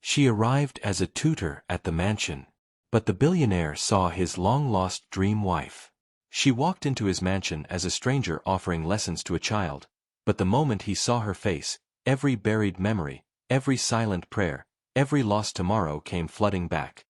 She arrived as a tutor at the mansion. But the billionaire saw his long-lost dream wife. She walked into his mansion as a stranger offering lessons to a child, but the moment he saw her face, every buried memory, every silent prayer, every lost tomorrow came flooding back.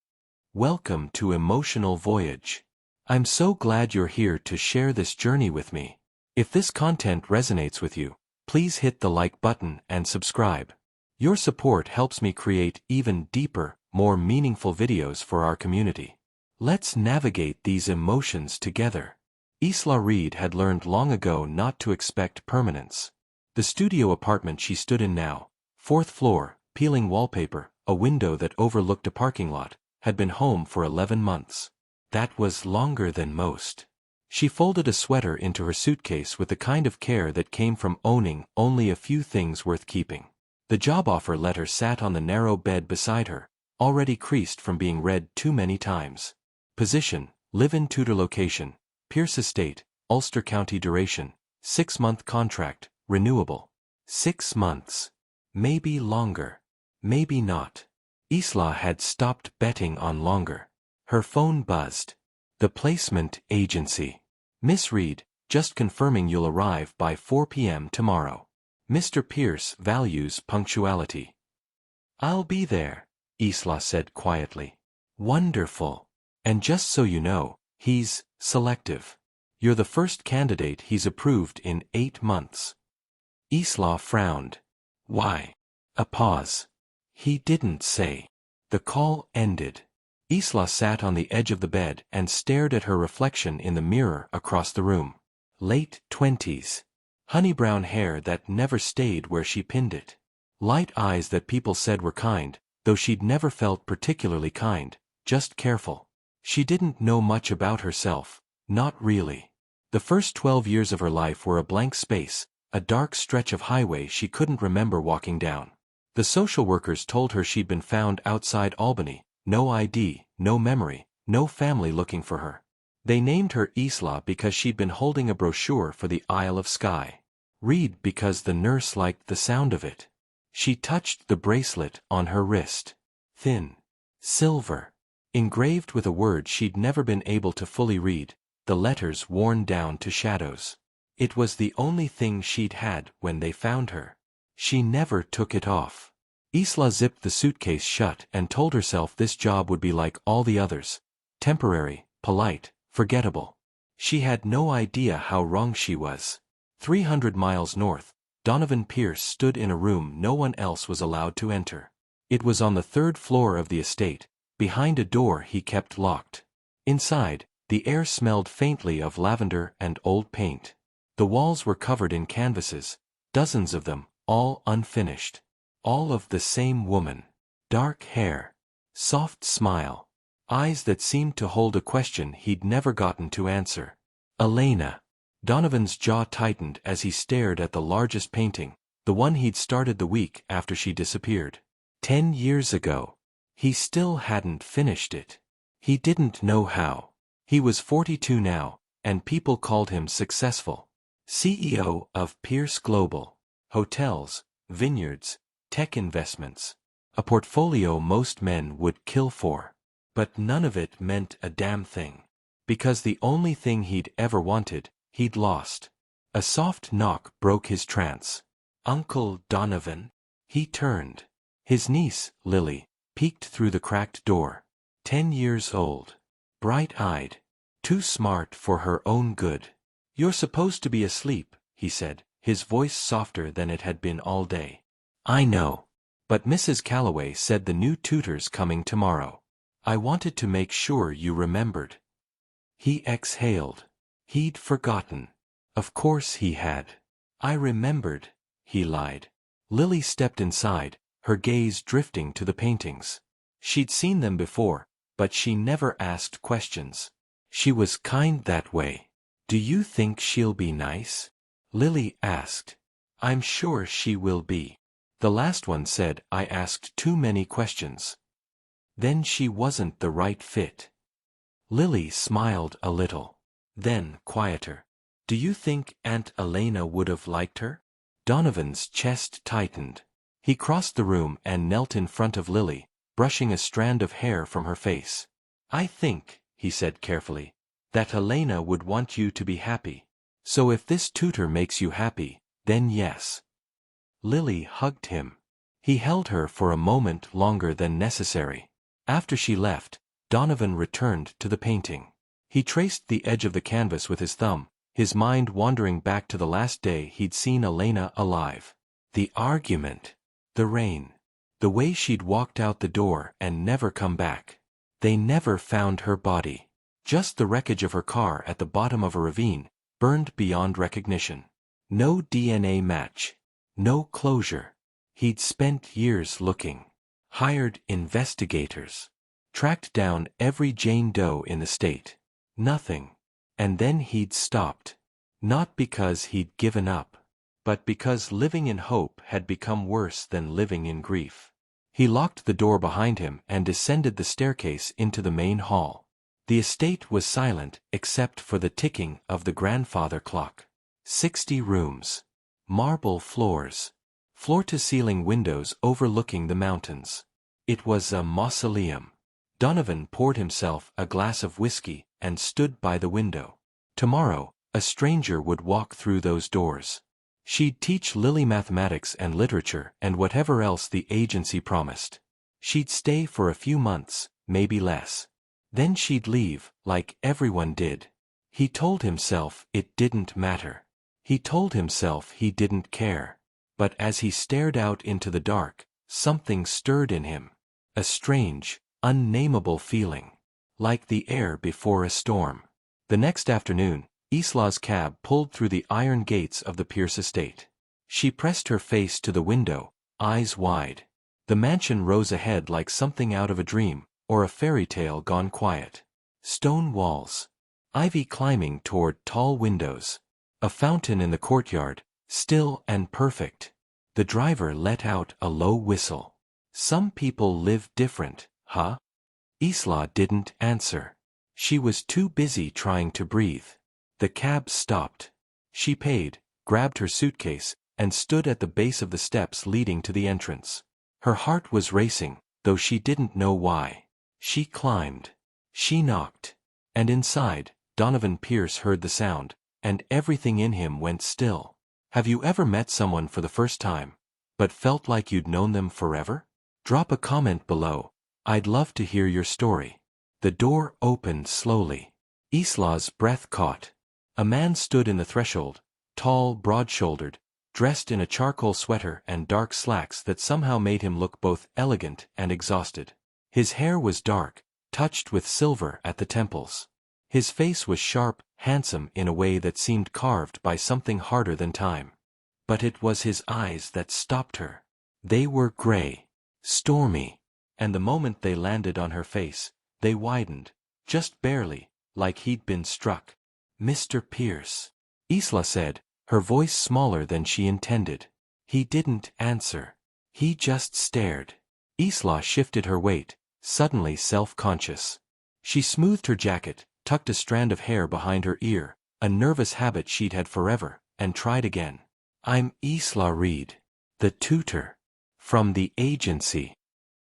Welcome to Emotional Voyage. I'm so glad you're here to share this journey with me. If this content resonates with you, please hit the like button and subscribe. Your support helps me create even deeper, more meaningful videos for our community. Let's navigate these emotions together. Isla Reed had learned long ago not to expect permanence. The studio apartment she stood in now, 4th floor, peeling wallpaper, a window that overlooked a parking lot, had been home for 11 months. That was longer than most. She folded a sweater into her suitcase with the kind of care that came from owning only a few things worth keeping. The job offer letter sat on the narrow bed beside her, already creased from being read too many times. Position, live-in tutor location, Pierce Estate, Ulster County duration, 6-month contract, renewable. 6 months. Maybe longer. Maybe not. Isla had stopped betting on longer. Her phone buzzed. The placement agency. Miss Reed, just confirming you'll arrive by 4 p.m. tomorrow. Mr. Pierce values punctuality. I'll be there, Isla said quietly. Wonderful. And just so you know, he's selective. You're the first candidate he's approved in 8 months. Isla frowned. Why? A pause. He didn't say. The call ended. Isla sat on the edge of the bed and stared at her reflection in the mirror across the room. Late 20s. Honey brown hair that never stayed where she pinned it. Light eyes that people said were kind, though she'd never felt particularly kind, just careful. She didn't know much about herself, not really. The first 12 years of her life were a blank space, a dark stretch of highway she couldn't remember walking down. The social workers told her she'd been found outside Albany, no ID, no memory, no family looking for her. They named her Isla because she'd been holding a brochure for the Isle of Skye. Reed because the nurse liked the sound of it. She touched the bracelet on her wrist. Thin. Silver. Engraved with a word she'd never been able to fully read, the letters worn down to shadows. It was the only thing she'd had when they found her. She never took it off. Isla zipped the suitcase shut and told herself this job would be like all the others. Temporary, polite, forgettable. She had no idea how wrong she was. 300 miles north, Donovan Pierce stood in a room no one else was allowed to enter. It was on the 3rd floor of the estate, behind a door he kept locked. Inside, the air smelled faintly of lavender and old paint. The walls were covered in canvases, dozens of them, all unfinished. All of the same woman. Dark hair. Soft smile. Eyes that seemed to hold a question he'd never gotten to answer. Elena. Donovan's jaw tightened as he stared at the largest painting, the one he'd started the week after she disappeared. 10 years ago. He still hadn't finished it. He didn't know how. He was 42 now, and people called him successful. CEO of Pierce Global. Hotels, vineyards, tech investments. A portfolio most men would kill for. But none of it meant a damn thing. Because the only thing he'd ever wanted, he'd lost. A soft knock broke his trance. Uncle Donovan? He turned. His niece, Lily, peeked through the cracked door. 10 years old. Bright-eyed. Too smart for her own good. You're supposed to be asleep, he said, his voice softer than it had been all day. I know. But Mrs. Calloway said the new tutor's coming tomorrow. I wanted to make sure you remembered. He exhaled. He'd forgotten. Of course he had. I remembered, he lied. Lily stepped inside, her gaze drifting to the paintings. She'd seen them before, but she never asked questions. She was kind that way. Do you think she'll be nice? Lily asked. I'm sure she will be. The last one said I asked too many questions. Then she wasn't the right fit. Lily smiled a little. Then, quieter. Do you think Aunt Elena would have liked her? Donovan's chest tightened. He crossed the room and knelt in front of Lily, brushing a strand of hair from her face. "I think," he said carefully, "that Elena would want you to be happy. So if this tutor makes you happy, then yes." Lily hugged him. He held her for a moment longer than necessary. After she left, Donovan returned to the painting. He traced the edge of the canvas with his thumb, his mind wandering back to the last day he'd seen Elena alive. The argument. The rain. The way she'd walked out the door and never come back. They never found her body. Just the wreckage of her car at the bottom of a ravine, burned beyond recognition. No DNA match. No closure. He'd spent years looking. Hired investigators. Tracked down every Jane Doe in the state. Nothing. And then he'd stopped. Not because he'd given up, but because living in hope had become worse than living in grief. He locked the door behind him and descended the staircase into the main hall. The estate was silent except for the ticking of the grandfather clock. 60 rooms. Marble floors. Floor-to-ceiling windows overlooking the mountains. It was a mausoleum. Donovan poured himself a glass of whiskey and stood by the window. Tomorrow, a stranger would walk through those doors. She'd teach Lily mathematics and literature and whatever else the agency promised. She'd stay for a few months, maybe less. Then she'd leave, like everyone did. He told himself it didn't matter. He told himself he didn't care. But as he stared out into the dark, something stirred in him. A strange, unnameable feeling. Like the air before a storm. The next afternoon, Isla's cab pulled through the iron gates of the Pierce estate. She pressed her face to the window, eyes wide. The mansion rose ahead like something out of a dream, or a fairy tale gone quiet. Stone walls. Ivy climbing toward tall windows. A fountain in the courtyard, still and perfect. The driver let out a low whistle. Some people live different, huh? Isla didn't answer. She was too busy trying to breathe. The cab stopped. She paid, grabbed her suitcase, and stood at the base of the steps leading to the entrance. Her heart was racing, though she didn't know why. She climbed. She knocked. And inside, Donovan Pierce heard the sound, and everything in him went still. Have you ever met someone for the first time, but felt like you'd known them forever? Drop a comment below. I'd love to hear your story. The door opened slowly. Isla's breath caught. A man stood in the threshold, tall, broad-shouldered, dressed in a charcoal sweater and dark slacks that somehow made him look both elegant and exhausted. His hair was dark, touched with silver at the temples. His face was sharp, handsome in a way that seemed carved by something harder than time. But it was his eyes that stopped her. They were gray, stormy, and the moment they landed on her face, they widened, just barely, like he'd been struck. "Mr. Pierce," Isla said, her voice smaller than she intended. He didn't answer. He just stared. Isla shifted her weight, suddenly self-conscious. She smoothed her jacket, tucked a strand of hair behind her ear, a nervous habit she'd had forever, and tried again. "I'm Isla Reed, the tutor. From the agency."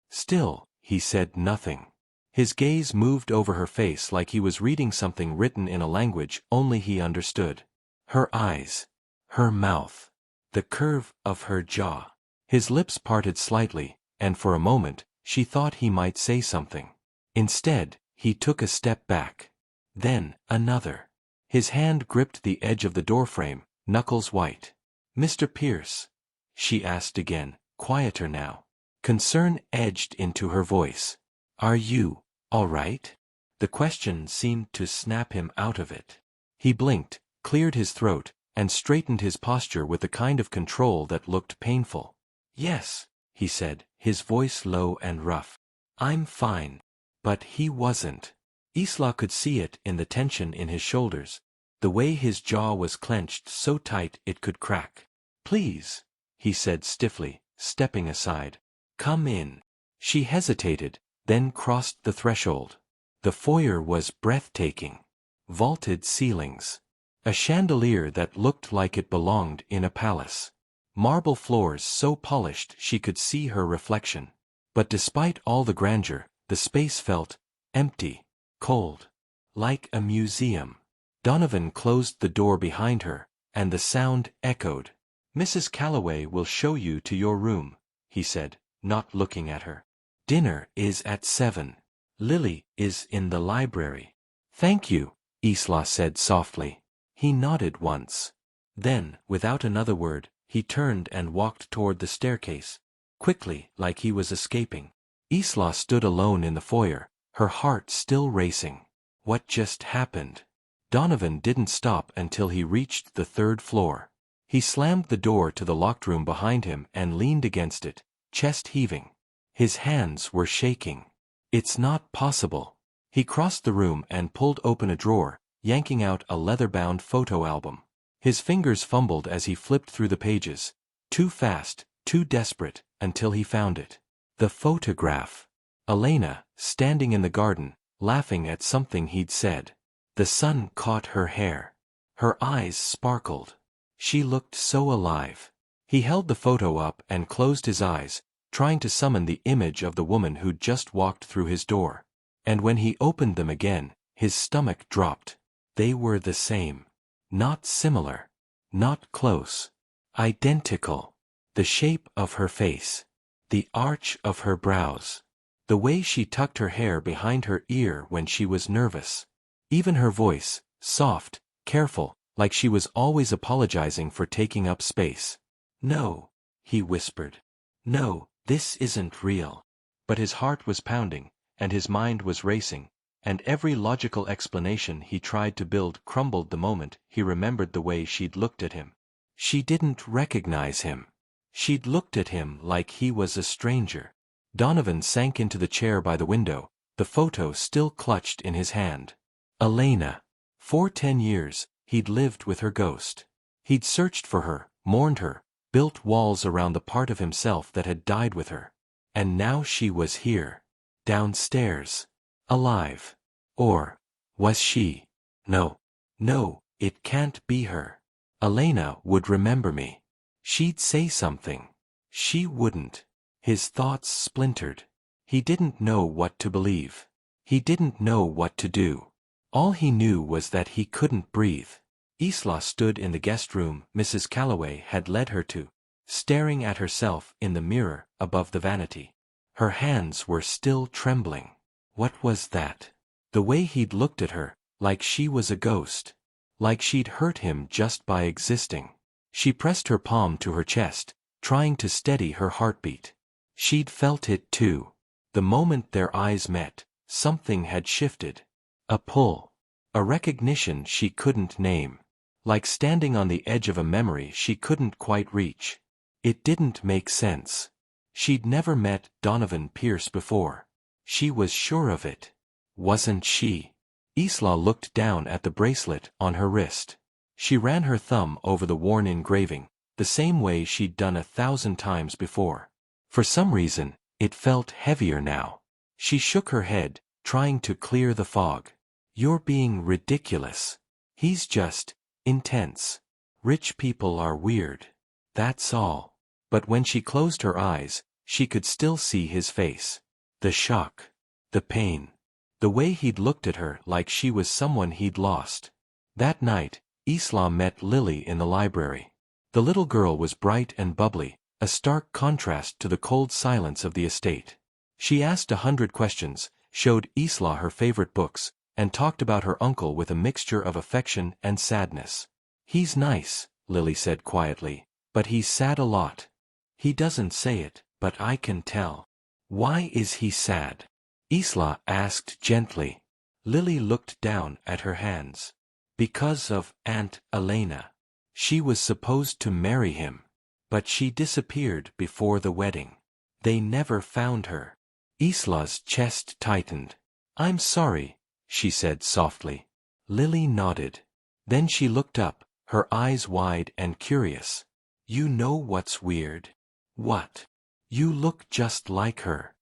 Still, he said nothing. His gaze moved over her face like he was reading something written in a language only he understood. Her eyes. Her mouth. The curve of her jaw. His lips parted slightly, and for a moment, she thought he might say something. Instead, he took a step back. Then, another. His hand gripped the edge of the doorframe, knuckles white. "Mr. Pierce?" she asked again, quieter now. Concern edged into her voice. "Are you all right?" The question seemed to snap him out of it. He blinked, cleared his throat, and straightened his posture with the kind of control that looked painful. "Yes," he said, his voice low and rough. "I'm fine." But he wasn't. Isla could see it in the tension in his shoulders, the way his jaw was clenched so tight it could crack. "Please," he said stiffly, stepping aside. "Come in." She hesitated, then crossed the threshold. The foyer was breathtaking. Vaulted ceilings. A chandelier that looked like it belonged in a palace. marble floors so polished she could see her reflection. But despite all the grandeur, the space felt empty, cold, like a museum. Donovan closed the door behind her, and the sound echoed. "Mrs. Calloway will show you to your room," he said, not looking at her. "Dinner is at 7. Lily is in the library." "Thank you," Isla said softly. He nodded once. Then, without another word, he turned and walked toward the staircase, quickly, like he was escaping. Isla stood alone in the foyer, her heart still racing. What just happened? Donovan didn't stop until he reached the 3rd floor. He slammed the door to the locked room behind him and leaned against it, chest heaving. His hands were shaking. "It's not possible." He crossed the room and pulled open a drawer, yanking out a leather-bound photo album. His fingers fumbled as he flipped through the pages, too fast, too desperate, until he found it. The photograph. Elena, standing in the garden, laughing at something he'd said. The sun caught her hair. Her eyes sparkled. She looked so alive. He held the photo up and closed his eyes, trying to summon the image of the woman who'd just walked through his door. And when he opened them again, his stomach dropped. They were the same. Not similar. Not close. Identical. The shape of her face. The arch of her brows. The way she tucked her hair behind her ear when she was nervous. Even her voice, soft, careful, like she was always apologizing for taking up space. "No," he whispered. "No, this isn't real." But his heart was pounding, and his mind was racing, and every logical explanation he tried to build crumbled the moment he remembered the way she'd looked at him. She didn't recognize him. She'd looked at him like he was a stranger. Donovan sank into the chair by the window, the photo still clutched in his hand. Elena. For 10 years, he'd lived with her ghost. He'd searched for her, mourned her, built walls around the part of himself that had died with her. And now she was here. Downstairs. Alive. Or was she? No. No, it can't be her. Elena would remember me. She'd say something. She wouldn't. His thoughts splintered. He didn't know what to believe. He didn't know what to do. All he knew was that he couldn't breathe. Isla stood in the guest room Mrs. Calloway had led her to, staring at herself in the mirror above the vanity. Her hands were still trembling. What was that? The way he'd looked at her, like she was a ghost. Like she'd hurt him just by existing. She pressed her palm to her chest, trying to steady her heartbeat. She'd felt it too. The moment their eyes met, something had shifted. A pull. A recognition she couldn't name. Like standing on the edge of a memory she couldn't quite reach. It didn't make sense. She'd never met Donovan Pierce before. She was sure of it. Wasn't she? Isla looked down at the bracelet on her wrist. She ran her thumb over the worn engraving, the same way she'd done 1,000 times before. For some reason, it felt heavier now. She shook her head, trying to clear the fog. "You're being ridiculous. He's just intense. Rich people are weird. That's all." But when she closed her eyes, she could still see his face. The shock. The pain. The way he'd looked at her like she was someone he'd lost. That night, Isla met Lily in the library. The little girl was bright and bubbly, a stark contrast to the cold silence of the estate. She asked 100 questions, showed Isla her favorite books, and talked about her uncle with a mixture of affection and sadness. "He's nice," Lily said quietly, "but he's sad a lot. He doesn't say it, but I can tell." "Why is he sad?" Isla asked gently. Lily looked down at her hands. "Because of Aunt Elena. She was supposed to marry him. But she disappeared before the wedding. They never found her." Isla's chest tightened. "I'm sorry," she said softly. Lily nodded. Then she looked up, her eyes wide and curious. "You know what's weird?" "What?" "You look just like her."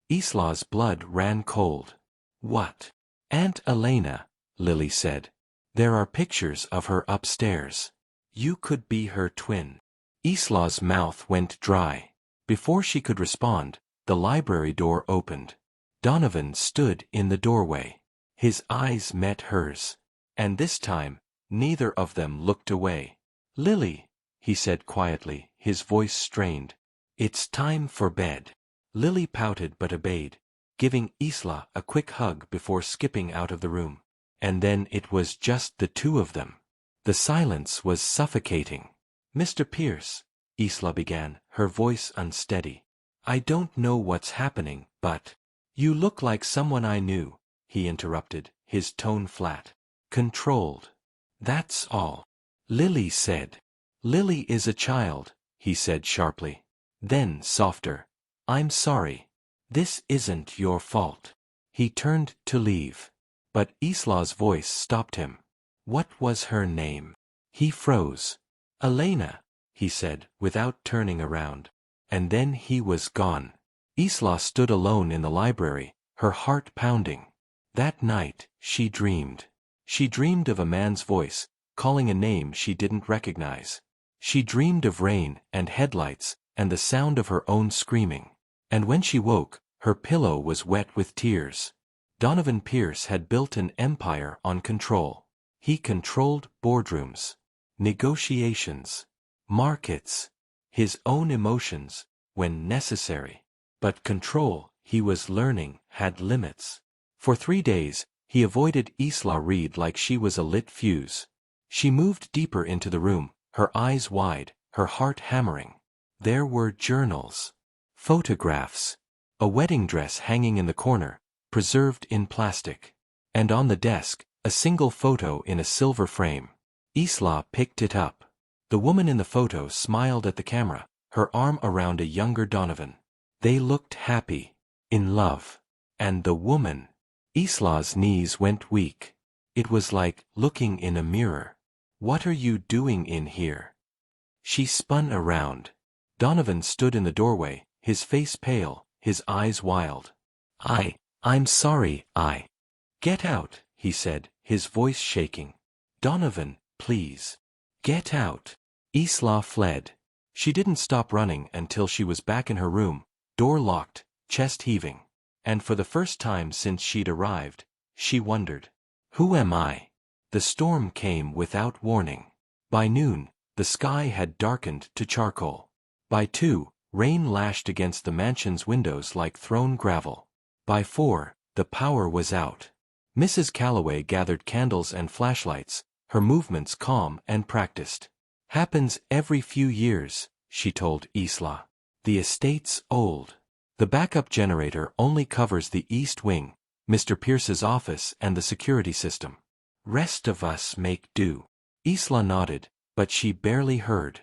Isla's blood ran cold. "What?" "Aunt Elena," Lily said. "There are pictures of her upstairs. You could be her twin." Isla's mouth went dry. Before she could respond, the library door opened. Donovan stood in the doorway. His eyes met hers. And this time, neither of them looked away. "Lily," he said quietly, his voice strained. "It's time for bed." Lily pouted but obeyed, giving Isla a quick hug before skipping out of the room. And then it was just the two of them. The silence was suffocating. "Mr. Pierce," Isla began, her voice unsteady. "I don't know what's happening, but—" "You look like someone I knew," he interrupted, his tone flat. "Controlled. That's all." Lily said. "Lily is a child," he said sharply. Then, softer, "I'm sorry. This isn't your fault." He turned to leave. But Isla's voice stopped him. "What was her name?" He froze. "Elena," he said, without turning around. And then he was gone. Isla stood alone in the library, her heart pounding. That night, she dreamed. She dreamed of a man's voice, calling a name she didn't recognize. She dreamed of rain and headlights and the sound of her own screaming. And when she woke, her pillow was wet with tears. Donovan Pierce had built an empire on control. He controlled boardrooms, negotiations, markets, his own emotions, when necessary. But control, he was learning, had limits. For 3 days, he avoided Isla Reed like she was a lit fuse. She moved deeper into the room, her eyes wide, her heart hammering. There were journals, photographs, a wedding dress hanging in the corner, preserved in plastic. And on the desk, a single photo in a silver frame. Isla picked it up. The woman in the photo smiled at the camera, her arm around a younger Donovan. They looked happy, in love. And the woman. Isla's knees went weak. It was like looking in a mirror. "What are you doing in here?" She spun around. Donovan stood in the doorway, his face pale, his eyes wild. I'm sorry, Get out," he said, his voice shaking. "Donovan, please. Get out." Isla fled. She didn't stop running until she was back in her room, door locked, chest heaving. And for the first time since she'd arrived, she wondered, "Who am I?" The storm came without warning. By noon, the sky had darkened to charcoal. By 2, rain lashed against the mansion's windows like thrown gravel. By 4, the power was out. Mrs. Calloway gathered candles and flashlights, her movements calm and practiced. "Happens every few years," she told Isla. "The estate's old. The backup generator only covers the east wing, Mr. Pierce's office and the security system. Rest of us make do." Isla nodded, but she barely heard.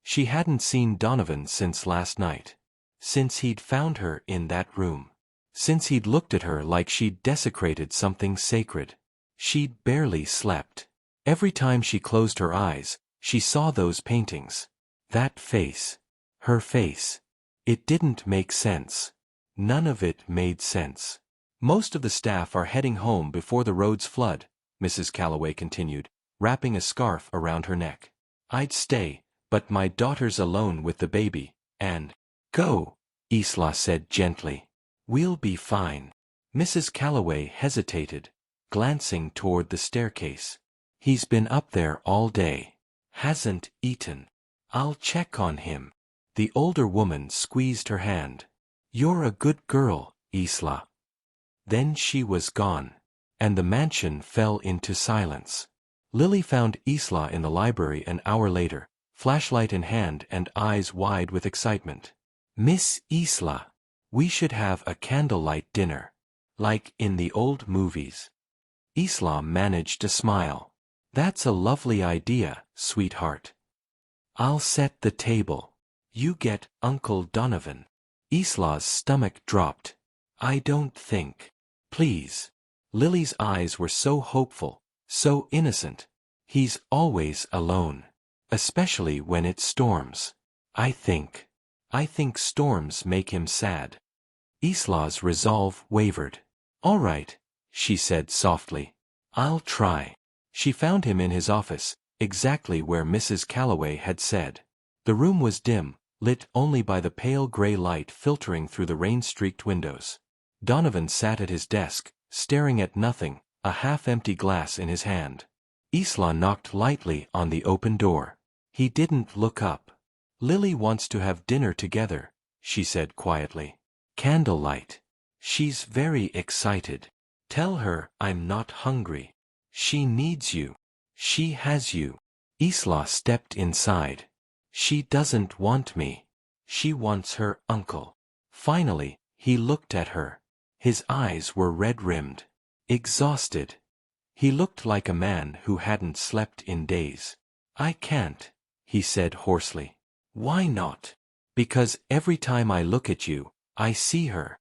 She hadn't seen Donovan since last night. Since he'd found her in that room. Since he'd looked at her like she'd desecrated something sacred. She'd barely slept. Every time she closed her eyes, she saw those paintings. That face. Her face. It didn't make sense. None of it made sense. "Most of the staff are heading home before the roads flood," Mrs. Calloway continued, wrapping a scarf around her neck. "I'd stay, but my daughter's alone with the baby, and—" "Go," Isla said gently. "We'll be fine." Mrs. Calloway hesitated, glancing toward the staircase. "He's been up there all day. Hasn't eaten. I'll check on him." The older woman squeezed her hand. "You're a good girl, Isla." Then she was gone. And the mansion fell into silence. Lily found Isla in the library an hour later, flashlight in hand and eyes wide with excitement. "Miss Isla, we should have a candlelight dinner. Like in the old movies." Isla managed a smile. "That's a lovely idea, sweetheart. I'll set the table. You get Uncle Donovan." Isla's stomach dropped. "I don't think. Please." Lily's eyes were so hopeful, so innocent. "He's always alone. Especially when it storms. I think storms make him sad." Isla's resolve wavered. "All right," she said softly. "I'll try." She found him in his office, exactly where Mrs. Calloway had said. The room was dim, lit only by the pale gray light filtering through the rain-streaked windows. Donovan sat at his desk, staring at nothing, a half-empty glass in his hand. Isla knocked lightly on the open door. He didn't look up. "Lily wants to have dinner together," she said quietly. "Candlelight. She's very excited. Tell her I'm not hungry. She needs you. She has you." Isla stepped inside. "She doesn't want me. She wants her uncle." Finally, he looked at her. His eyes were red-rimmed. Exhausted. He looked like a man who hadn't slept in days. "I can't," he said hoarsely. "Why not?" "Because every time I look at you, I see her."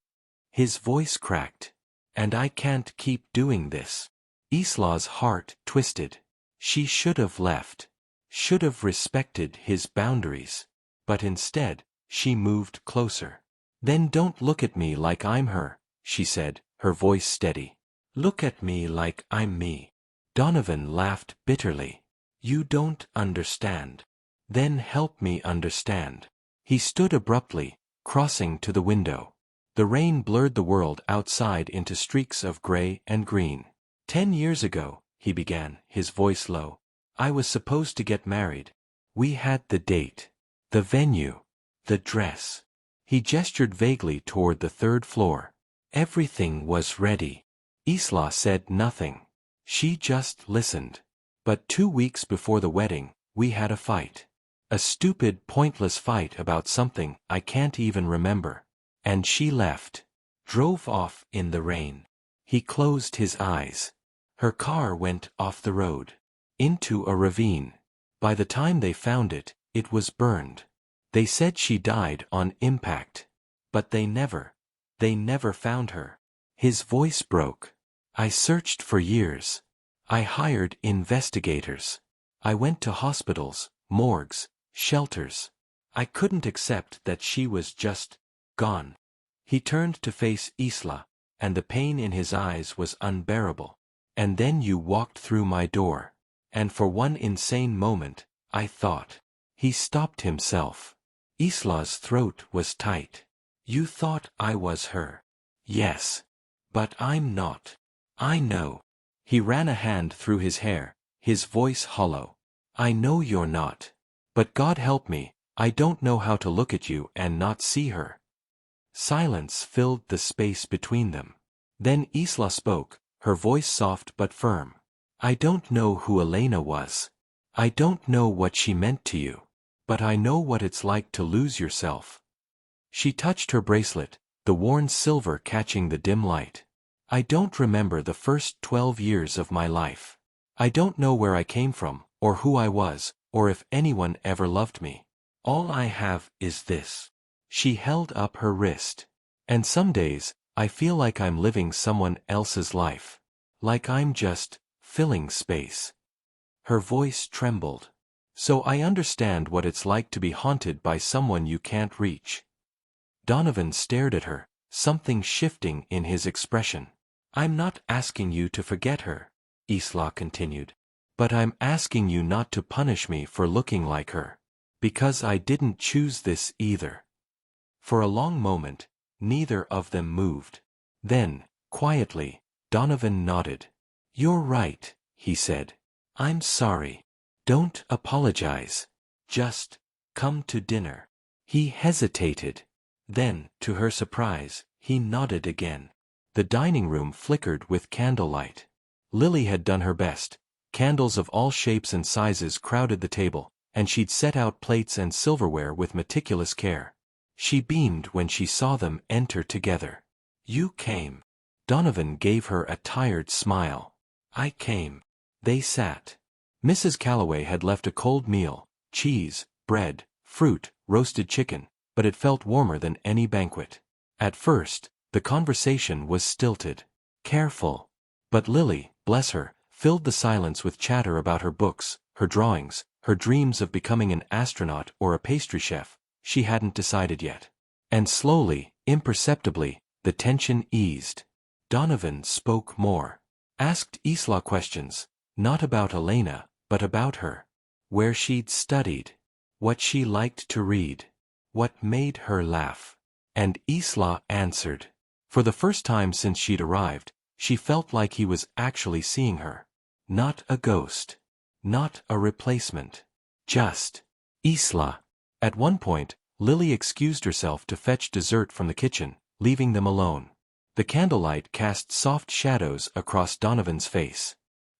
His voice cracked. "And I can't keep doing this." Isla's heart twisted. She should have left. Should have respected his boundaries. But instead, she moved closer. "Then don't look at me like I'm her," she said, her voice steady. "Look at me like I'm me." Donovan laughed bitterly. "You don't understand. Then help me understand." He stood abruptly, crossing to the window. The rain blurred the world outside into streaks of gray and green. 10 years ago," he began, his voice low, "I was supposed to get married. We had the date, the venue, the dress." He gestured vaguely toward the 3rd floor. "Everything was ready." Isla said nothing. She just listened. "But 2 weeks before the wedding, we had a fight. A stupid, pointless fight about something I can't even remember. And she left. Drove off in the rain." He closed his eyes. "Her car went off the road. Into a ravine. By the time they found it, it was burned. They said she died on impact. But they never found her." His voice broke. "I searched for years. I hired investigators. I went to hospitals, morgues, shelters. I couldn't accept that she was just gone." He turned to face Isla, and the pain in his eyes was unbearable. "And then you walked through my door. And for one insane moment, I thought." He stopped himself. Isla's throat was tight. "You thought I was her." "Yes. But I'm not. I know." He ran a hand through his hair, his voice hollow. "I know you're not. But God help me, I don't know how to look at you and not see her." Silence filled the space between them. Then Isla spoke, her voice soft but firm. "I don't know who Elena was. I don't know what she meant to you. But I know what it's like to lose yourself." She touched her bracelet, the worn silver catching the dim light. "I don't remember the first 12 years of my life. I don't know where I came from, or who I was, or if anyone ever loved me. All I have is this." She held up her wrist. "And some days, I feel like I'm living someone else's life. Like I'm just filling space." Her voice trembled. "So I understand what it's like to be haunted by someone you can't reach." Donovan stared at her, something shifting in his expression. "I'm not asking you to forget her," Isla continued. "But I'm asking you not to punish me for looking like her. Because I didn't choose this either." For a long moment, neither of them moved. Then, quietly, Donovan nodded. "You're right," he said. "I'm sorry. Don't apologize. Just come to dinner." He hesitated. Then, to her surprise, he nodded again. The dining room flickered with candlelight. Lily had done her best. Candles of all shapes and sizes crowded the table, and she'd set out plates and silverware with meticulous care. She beamed when she saw them enter together. "You came." Donovan gave her a tired smile. "I came." They sat. Mrs. Calloway had left a cold meal, cheese, bread, fruit, roasted chicken, but it felt warmer than any banquet. At first, the conversation was stilted, careful. But Lily, bless her, filled the silence with chatter about her books, her drawings, her dreams of becoming an astronaut or a pastry chef. She hadn't decided yet. And slowly, imperceptibly, the tension eased. Donovan spoke more. Asked Isla questions, not about Elena, but about her. Where she'd studied. what she liked to read, what made her laugh. And Isla answered. For the first time since she'd arrived, she felt like he was actually seeing her. Not a ghost. Not a replacement. Just Isla. At one point, Lily excused herself to fetch dessert from the kitchen, leaving them alone. The candlelight cast soft shadows across Donovan's face.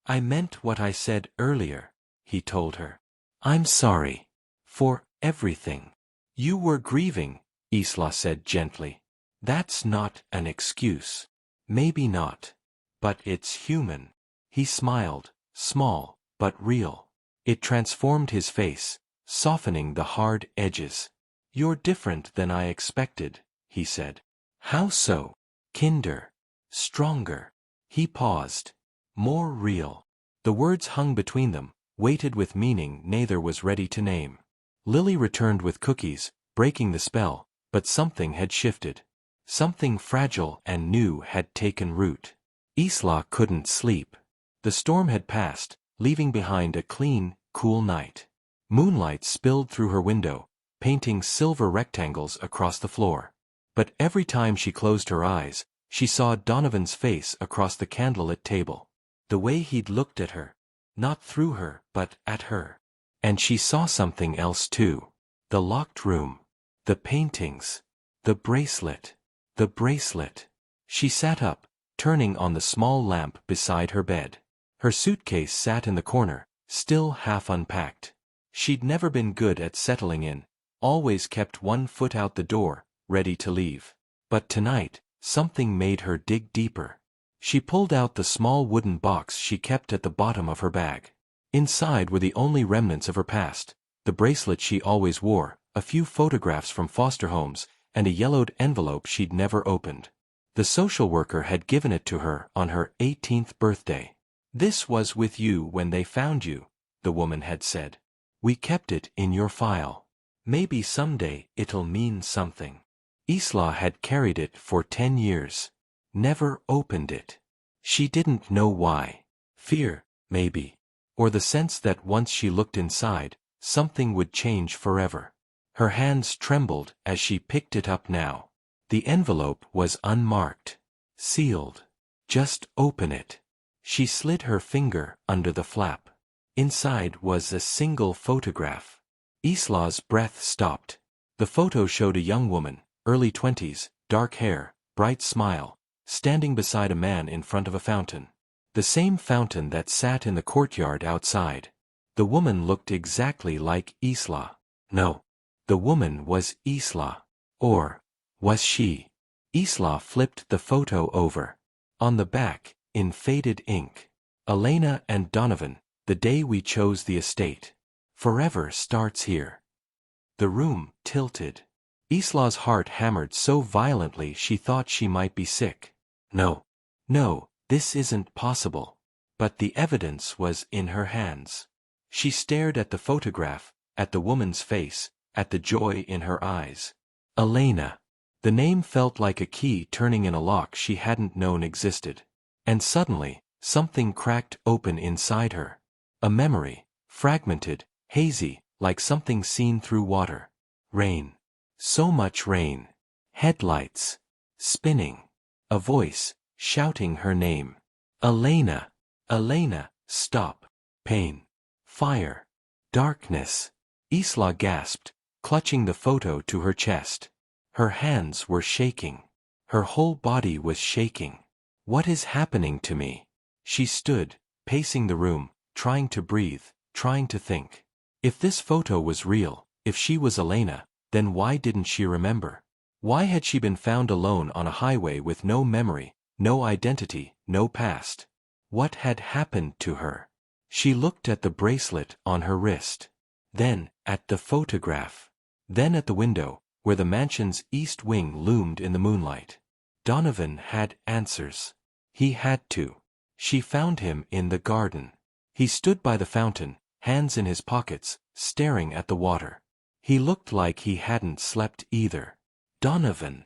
I meant what I said earlier, he told her. I'm sorry. For everything. You were grieving, Isla said gently. That's not an excuse. Maybe not. But it's human. He smiled, small, but real. It transformed his face, softening the hard edges. You're different than I expected, he said. How so? Kinder. Stronger. He paused. More real. The words hung between them, weighted with meaning neither was ready to name. Lily returned with cookies, breaking the spell, but something had shifted. Something fragile and new had taken root. Isla couldn't sleep. The storm had passed, leaving behind a clean, cool night. Moonlight spilled through her window, painting silver rectangles across the floor. But every time she closed her eyes, she saw Donovan's face across the candlelit table. The way he'd looked at her. Not through her, but at her. And she saw something else too. The locked room. The paintings. The bracelet. The bracelet. She sat up, turning on the small lamp beside her bed. Her suitcase sat in the corner, still half unpacked. She'd never been good at settling in, always kept one foot out the door, ready to leave. But tonight, something made her dig deeper. She pulled out the small wooden box she kept at the bottom of her bag. Inside were the only remnants of her past, the bracelet she always wore, a few photographs from foster homes, and a yellowed envelope she'd never opened. The social worker had given it to her on her 18th birthday. This was with you when they found you, the woman had said. We kept it in your file. Maybe someday it'll mean something. Isla had carried it for 10 years. Never opened it. She didn't know why. Fear, maybe. Or the sense that once she looked inside, something would change forever. Her hands trembled as she picked it up now. The envelope was unmarked. Sealed. Just open it. She slid her finger under the flap. Inside was a single photograph. Isla's breath stopped. The photo showed a young woman, early 20s, dark hair, bright smile, standing beside a man in front of a fountain. The same fountain that sat in the courtyard outside. The woman looked exactly like Isla. No. The woman was Isla. Or was she? Isla flipped the photo over. On the back, in faded ink, Elena and Donovan, the day we chose the estate. Forever starts here. The room tilted. Isla's heart hammered so violently she thought she might be sick. No. No, this isn't possible. But the evidence was in her hands. She stared at the photograph, at the woman's face, at the joy in her eyes. Elena. The name felt like a key turning in a lock she hadn't known existed. And suddenly, something cracked open inside her. A memory, fragmented, hazy, like something seen through water. Rain. So much rain. Headlights. Spinning. A voice, shouting her name. Elena. Elena, stop. Pain. Fire. Darkness. Isla gasped, clutching the photo to her chest. Her hands were shaking. Her whole body was shaking. What is happening to me? She stood, pacing the room, trying to breathe, trying to think. If this photo was real, if she was Elena, then why didn't she remember? Why had she been found alone on a highway with no memory, no identity, no past? What had happened to her? She looked at the bracelet on her wrist. Then, at the photograph. Then at the window, where the mansion's east wing loomed in the moonlight. Donovan had answers. He had to. She found him in the garden. He stood by the fountain, hands in his pockets, staring at the water. He looked like he hadn't slept either. Donovan.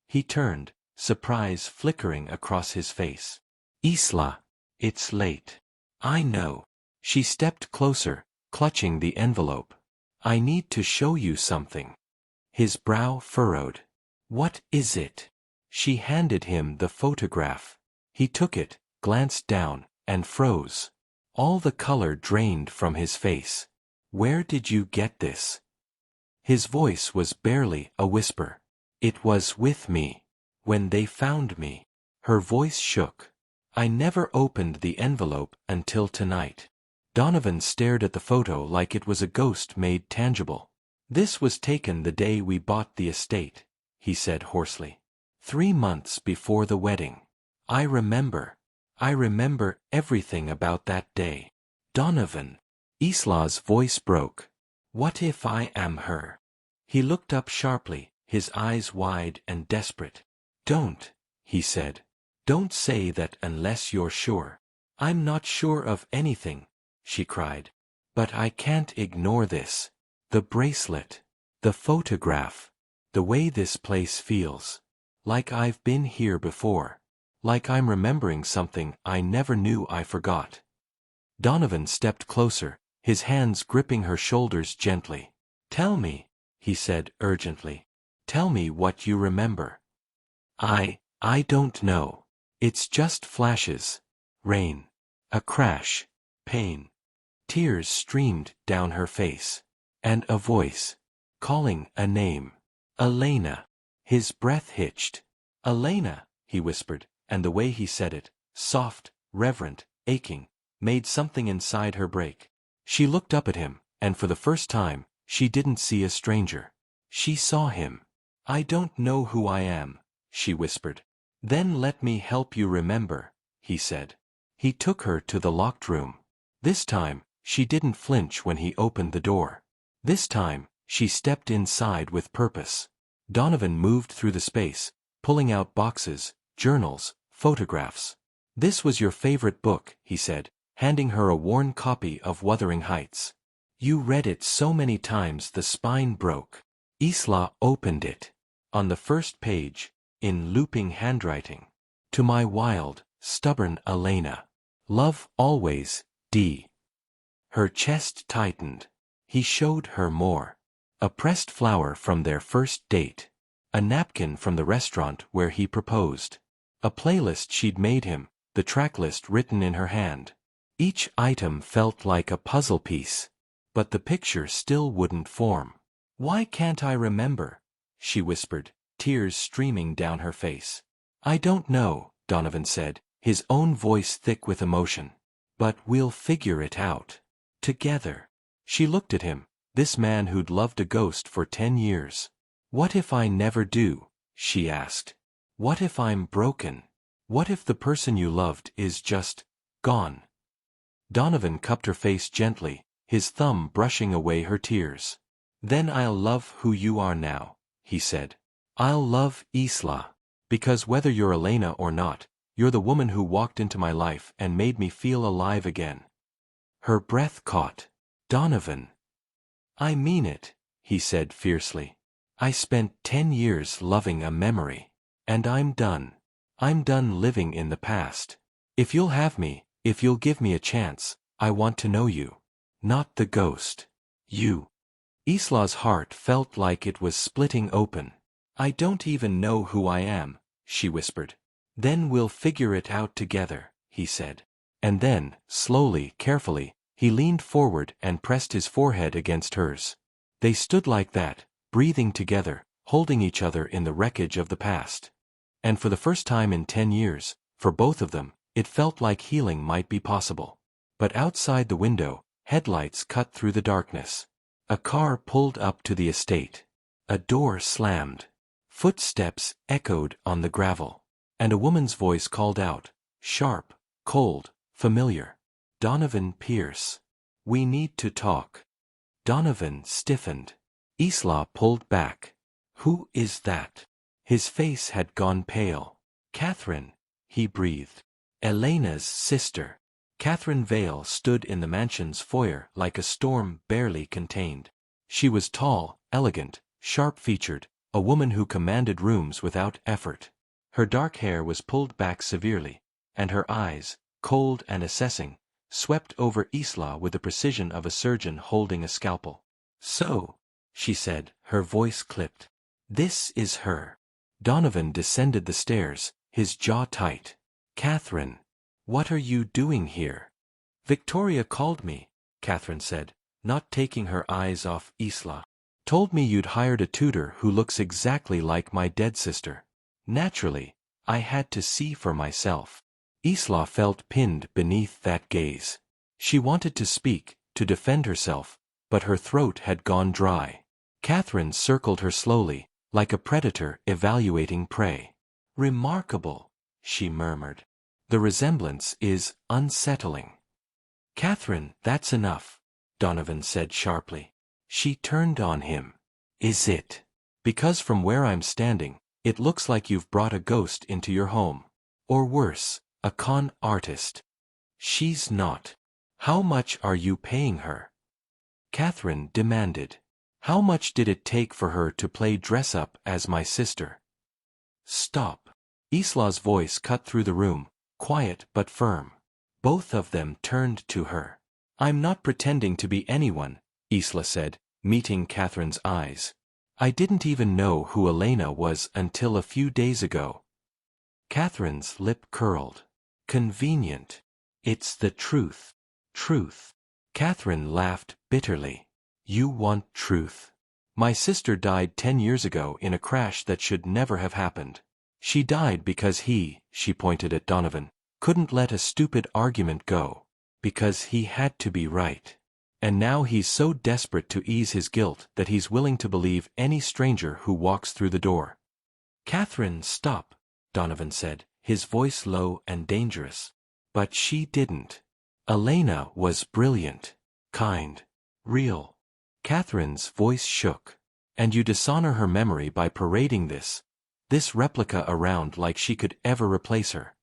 He turned, surprise flickering across his face. Isla. It's late. I know. She stepped closer, clutching the envelope. I need to show you something. His brow furrowed. What is it? She handed him the photograph. He took it, glanced down, and froze. All the color drained from his face. Where did you get this? His voice was barely a whisper. It was with me. When they found me. Her voice shook. I never opened the envelope until tonight. Donovan stared at the photo like it was a ghost made tangible. This was taken the day we bought the estate, he said hoarsely. 3 months before the wedding. I remember everything about that day. Donovan. Isla's voice broke. What if I am her? He looked up sharply, his eyes wide and desperate. Don't, he said. Don't say that unless you're sure. I'm not sure of anything, she cried. But I can't ignore this. The bracelet. The photograph. The way this place feels. Like I've been here before. Like I'm remembering something I never knew I forgot. Donovan stepped closer, his hands gripping her shoulders gently. Tell me, he said urgently. Tell me what you remember. I don't know. It's just flashes. Rain. A crash. Pain. Tears streamed down her face. And a voice. Calling a name. Elena. His breath hitched. Elena, he whispered, and the way he said it, soft, reverent, aching, made something inside her break. She looked up at him, and for the first time, she didn't see a stranger. She saw him. I don't know who I am, she whispered. Then let me help you remember, he said. He took her to the locked room. This time, she didn't flinch when he opened the door. This time, she stepped inside with purpose. Donovan moved through the space, pulling out boxes, journals, photographs. This was your favorite book, he said, handing her a worn copy of Wuthering Heights. You read it so many times the spine broke. Isla opened it. On the first page, in looping handwriting. To my wild, stubborn Elena. Love always, D. Her chest tightened. He showed her more. A pressed flower from their first date. A napkin from the restaurant where he proposed. A playlist she'd made him, the track list written in her hand. Each item felt like a puzzle piece. But the picture still wouldn't form. Why can't I remember? She whispered, tears streaming down her face. I don't know, Donovan said, his own voice thick with emotion. But we'll figure it out. Together. She looked at him, this man who'd loved a ghost for 10 years. What if I never do? She asked. What if I'm broken? What if the person you loved is just gone? Donovan cupped her face gently, his thumb brushing away her tears. Then I'll love who you are now, he said. I'll love Isla. Because whether you're Elena or not, you're the woman who walked into my life and made me feel alive again. Her breath caught. Donovan. I mean it, he said fiercely. I spent 10 years loving a memory. And I'm done. I'm done living in the past. If you'll have me, if you'll give me a chance, I want to know you. Not the ghost. You. Isla's heart felt like it was splitting open. I don't even know who I am, she whispered. Then we'll figure it out together, he said. And then, slowly, carefully, he leaned forward and pressed his forehead against hers. They stood like that, breathing together, holding each other in the wreckage of the past. And for the first time in 10 years, for both of them, it felt like healing might be possible. But outside the window, headlights cut through the darkness. A car pulled up to the estate. A door slammed. Footsteps echoed on the gravel. And a woman's voice called out, sharp, cold, familiar. Donovan Pierce. We need to talk. Donovan stiffened. Isla pulled back. Who is that? His face had gone pale. Catherine, he breathed. Elena's sister. Catherine Vale stood in the mansion's foyer like a storm barely contained. She was tall, elegant, sharp-featured, a woman who commanded rooms without effort. Her dark hair was pulled back severely, and her eyes, cold and assessing, swept over Isla with the precision of a surgeon holding a scalpel. So, she said, her voice clipped. This is her. Donovan descended the stairs, his jaw tight. Catherine, what are you doing here? Victoria called me, Catherine said, not taking her eyes off Isla. Told me you'd hired a tutor who looks exactly like my dead sister. Naturally, I had to see for myself. Isla felt pinned beneath that gaze. She wanted to speak, to defend herself, but her throat had gone dry. Catherine circled her slowly, like a predator evaluating prey. Remarkable, she murmured. The resemblance is unsettling. Catherine, that's enough, Donovan said sharply. She turned on him. Is it? Because from where I'm standing, it looks like you've brought a ghost into your home. Or worse, a con artist. She's not. How much are you paying her? Catherine demanded. How much did it take for her to play dress-up as my sister? Stop. Isla's voice cut through the room, quiet but firm. Both of them turned to her. I'm not pretending to be anyone, Isla said, meeting Catherine's eyes. I didn't even know who Elena was until a few days ago. Catherine's lip curled. Convenient. It's the truth. Truth. Catherine laughed bitterly. You want truth? My sister died 10 years ago in a crash that should never have happened. She died because she pointed at Donovan, couldn't let a stupid argument go. Because he had to be right. And now he's so desperate to ease his guilt that he's willing to believe any stranger who walks through the door. Catherine, stop, Donovan said, his voice low and dangerous. But she didn't. Elena was brilliant, kind, real. Catherine's voice shook. And you dishonor her memory by parading this replica around like she could ever replace her.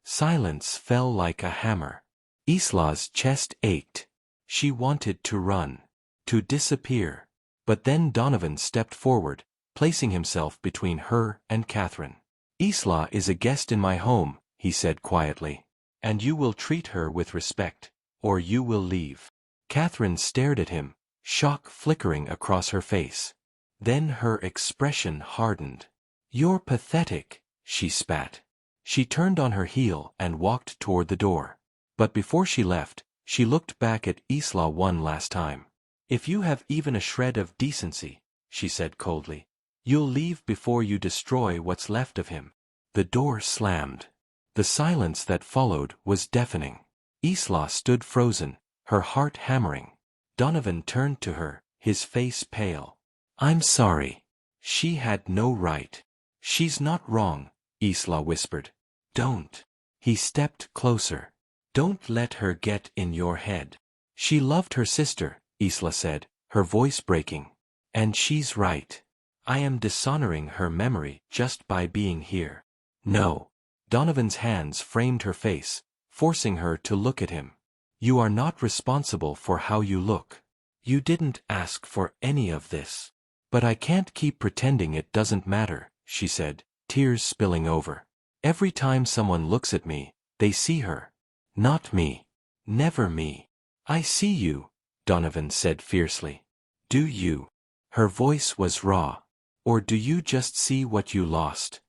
Silence fell like a hammer. Isla's chest ached. She wanted to run, to disappear. But then Donovan stepped forward, placing himself between her and Catherine. Isla is a guest in my home, he said quietly. And you will treat her with respect, or you will leave. Catherine stared at him, shock flickering across her face. Then her expression hardened. You're pathetic, she spat. She turned on her heel and walked toward the door. But before she left, she looked back at Isla one last time. If you have even a shred of decency, she said coldly, you'll leave before you destroy what's left of him. The door slammed. The silence that followed was deafening. Isla stood frozen, her heart hammering. Donovan turned to her, his face pale. I'm sorry. She had no right. She's not wrong, Isla whispered. Don't. He stepped closer. Don't let her get in your head. She loved her sister, Isla said, her voice breaking. And she's right. I am dishonoring her memory just by being here. No. Donovan's hands framed her face, forcing her to look at him. You are not responsible for how you look. You didn't ask for any of this. But I can't keep pretending it doesn't matter, she said, tears spilling over. Every time someone looks at me, they see her. Not me. Never me. I see you, Donovan said fiercely. Do you? Her voice was raw. Or do you just see what you lost?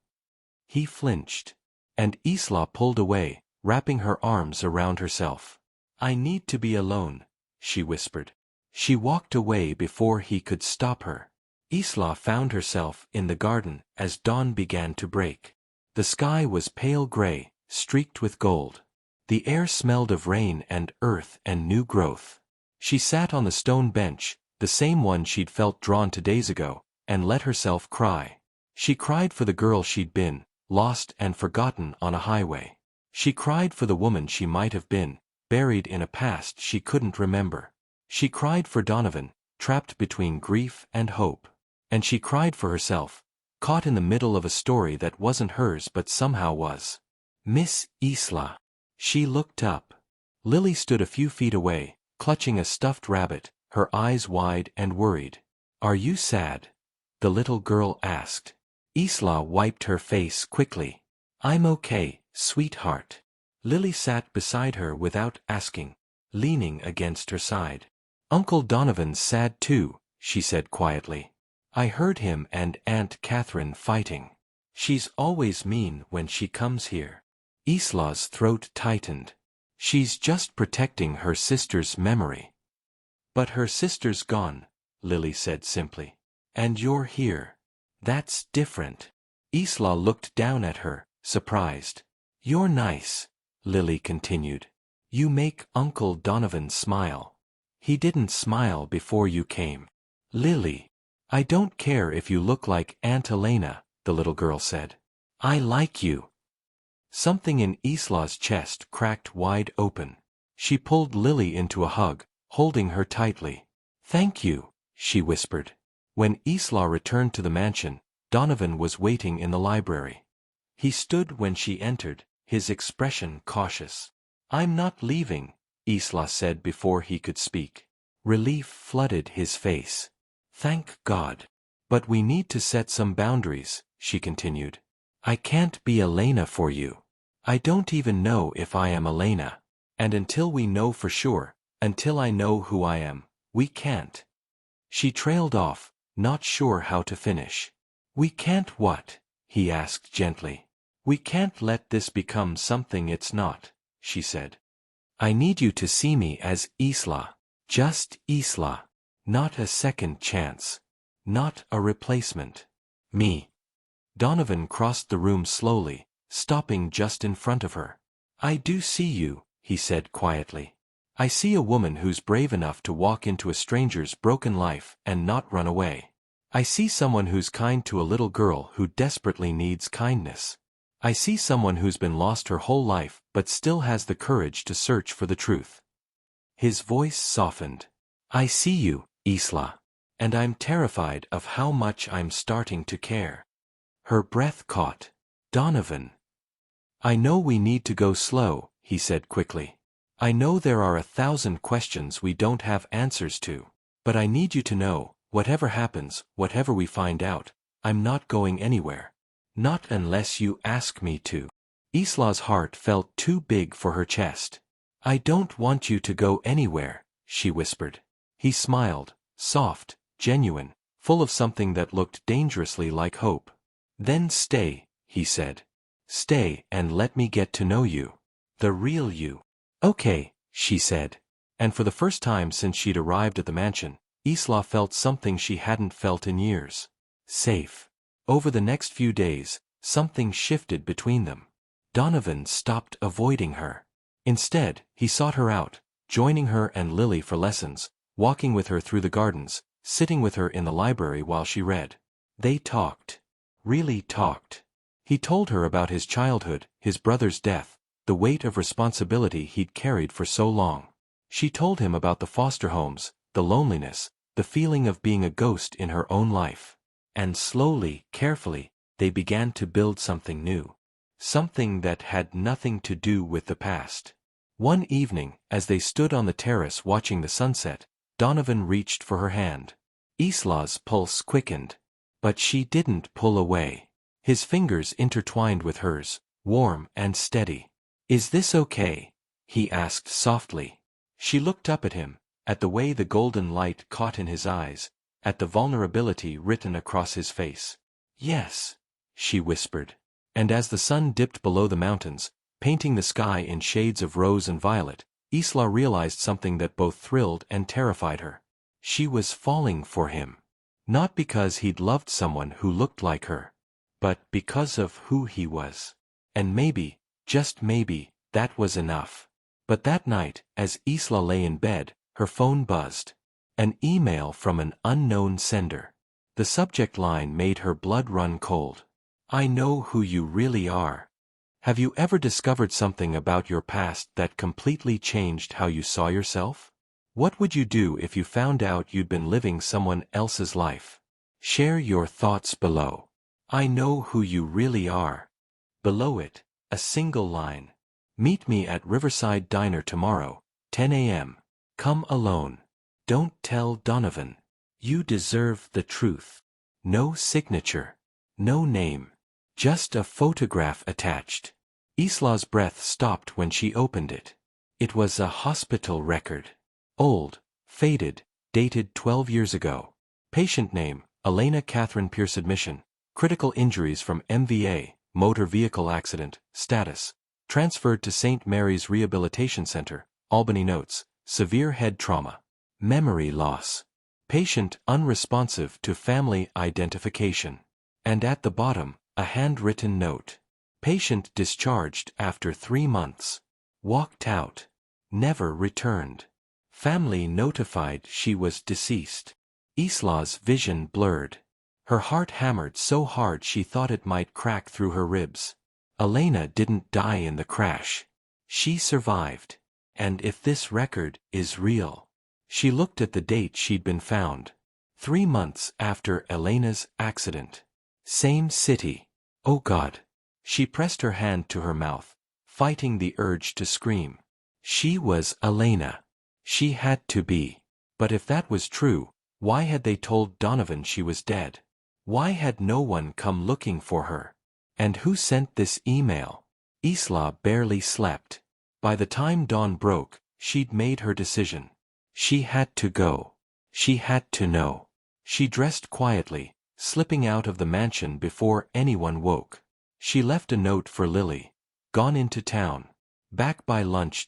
He flinched. And Isla pulled away, wrapping her arms around herself. I need to be alone, she whispered. She walked away before he could stop her. Isla found herself in the garden as dawn began to break. The sky was pale gray, streaked with gold. The air smelled of rain and earth and new growth. She sat on the stone bench, the same one she'd felt drawn to days ago, and let herself cry. She cried for the girl she'd been, lost and forgotten on a highway. She cried for the woman she might have been, buried in a past she couldn't remember. She cried for Donovan, trapped between grief and hope. And she cried for herself, caught in the middle of a story that wasn't hers but somehow was. Miss Isla. She looked up. Lily stood a few feet away, clutching a stuffed rabbit, her eyes wide and worried. Are you sad? The little girl asked. Isla wiped her face quickly. I'm okay, sweetheart. Lily sat beside her without asking, leaning against her side. Uncle Donovan's sad too, she said quietly. I heard him and Aunt Catherine fighting. She's always mean when she comes here. Isla's throat tightened. She's just protecting her sister's memory. But her sister's gone, Lily said simply. And you're here. That's different. Isla looked down at her, surprised. You're nice, Lily continued. You make Uncle Donovan smile. He didn't smile before you came. Lily. I don't care if you look like Aunt Elena, the little girl said. I like you. Something in Isla's chest cracked wide open. She pulled Lily into a hug, holding her tightly. Thank you, she whispered. When Isla returned to the mansion, Donovan was waiting in the library. He stood when she entered, his expression cautious. I'm not leaving, Isla said before he could speak. Relief flooded his face. Thank God. But we need to set some boundaries, she continued. I can't be Elena for you. I don't even know if I am Elena. And until we know for sure, until I know who I am, we can't. She trailed off, not sure how to finish. We can't what? He asked gently. We can't let this become something it's not, she said. I need you to see me as Isla. Just Isla. Not a second chance. Not a replacement. Me. Donovan crossed the room slowly, stopping just in front of her. I do see you, he said quietly. I see a woman who's brave enough to walk into a stranger's broken life and not run away. I see someone who's kind to a little girl who desperately needs kindness. I see someone who's been lost her whole life but still has the courage to search for the truth. His voice softened. I see you, Isla. And I'm terrified of how much I'm starting to care. Her breath caught. Donovan. I know we need to go slow, he said quickly. I know there are 1,000 questions we don't have answers to. But I need you to know, whatever happens, whatever we find out, I'm not going anywhere. Not unless you ask me to. Isla's heart felt too big for her chest. I don't want you to go anywhere, she whispered. He smiled, soft, genuine, full of something that looked dangerously like hope. Then stay, he said. Stay and let me get to know you. The real you. Okay, she said. And for the first time since she'd arrived at the mansion, Isla felt something she hadn't felt in years. Safe. Over the next few days, something shifted between them. Donovan stopped avoiding her. Instead, he sought her out, joining her and Lily for lessons, walking with her through the gardens, sitting with her in the library while she read. They talked. Really talked. He told her about his childhood, his brother's death, the weight of responsibility he'd carried for so long. She told him about the foster homes, the loneliness, the feeling of being a ghost in her own life. And slowly, carefully, they began to build something new. Something that had nothing to do with the past. One evening, as they stood on the terrace watching the sunset, Donovan reached for her hand. Isla's pulse quickened. But she didn't pull away. His fingers intertwined with hers, warm and steady. Is this okay? He asked softly. She looked up at him, at the way the golden light caught in his eyes, at the vulnerability written across his face. Yes, she whispered. And as the sun dipped below the mountains, painting the sky in shades of rose and violet, Isla realized something that both thrilled and terrified her. She was falling for him. Not because he'd loved someone who looked like her, but because of who he was. And maybe, just maybe, that was enough. But that night, as Isla lay in bed, her phone buzzed. An email from an unknown sender. The subject line made her blood run cold. I know who you really are. Have you ever discovered something about your past that completely changed how you saw yourself? What would you do if you found out you'd been living someone else's life? Share your thoughts below. I know who you really are. Below it, a single line. Meet me at Riverside Diner tomorrow, 10 a.m. Come alone. Don't tell Donovan. You deserve the truth. No signature. No name. Just a photograph attached. Isla's breath stopped when she opened it. It was a hospital record. Old, Faded, dated 12 years ago. Patient name, Elena Catherine Pierce. Admission, critical injuries from MVA, motor vehicle accident. Status, transferred to St. Mary's Rehabilitation Center, Albany. Notes, severe head trauma. Memory loss. Patient unresponsive to family identification. And at the bottom, a handwritten note. Patient discharged after 3 months. Walked out. Never returned. Family notified she was deceased. Isla's vision blurred. Her heart hammered so hard she thought it might crack through her ribs. Elena didn't die in the crash. She survived. And if this record is real. She looked at the date she'd been found. 3 months after Elena's accident. Same city. Oh God. She pressed her hand to her mouth, fighting the urge to scream. She was Elena. She had to be. But if that was true, why had they told Donovan she was dead? Why had no one come looking for her? And who sent this email? Isla barely slept. By the time dawn broke, she'd made her decision. She had to go. She had to know. She dressed quietly, slipping out of the mansion before anyone woke. She left a note for Lily. Gone into town. Back by lunch.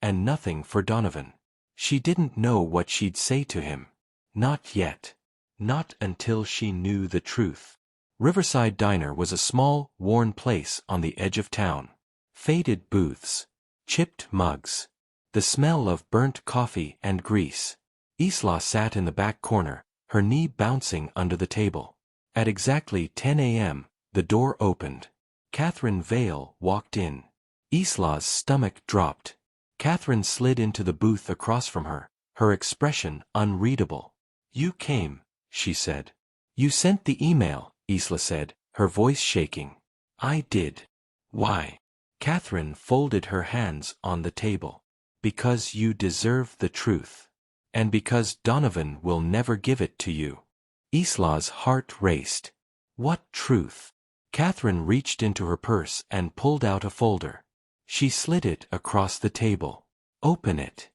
And nothing for Donovan. She didn't know what she'd say to him. Not yet. Not until she knew the truth. Riverside Diner was a small, worn place on the edge of town. Faded booths. Chipped mugs. The smell of burnt coffee and grease. Isla sat in the back corner, her knee bouncing under the table. At exactly 10 a.m., the door opened. Catherine Vale walked in. Isla's stomach dropped. Catherine slid into the booth across from her, her expression unreadable. You came, she said. You sent the email, Isla said, her voice shaking. I did. Why? Catherine folded her hands on the table. Because you deserve the truth. And because Donovan will never give it to you. Isla's heart raced. What truth? Catherine reached into her purse and pulled out a folder. She slid it across the table. Open it.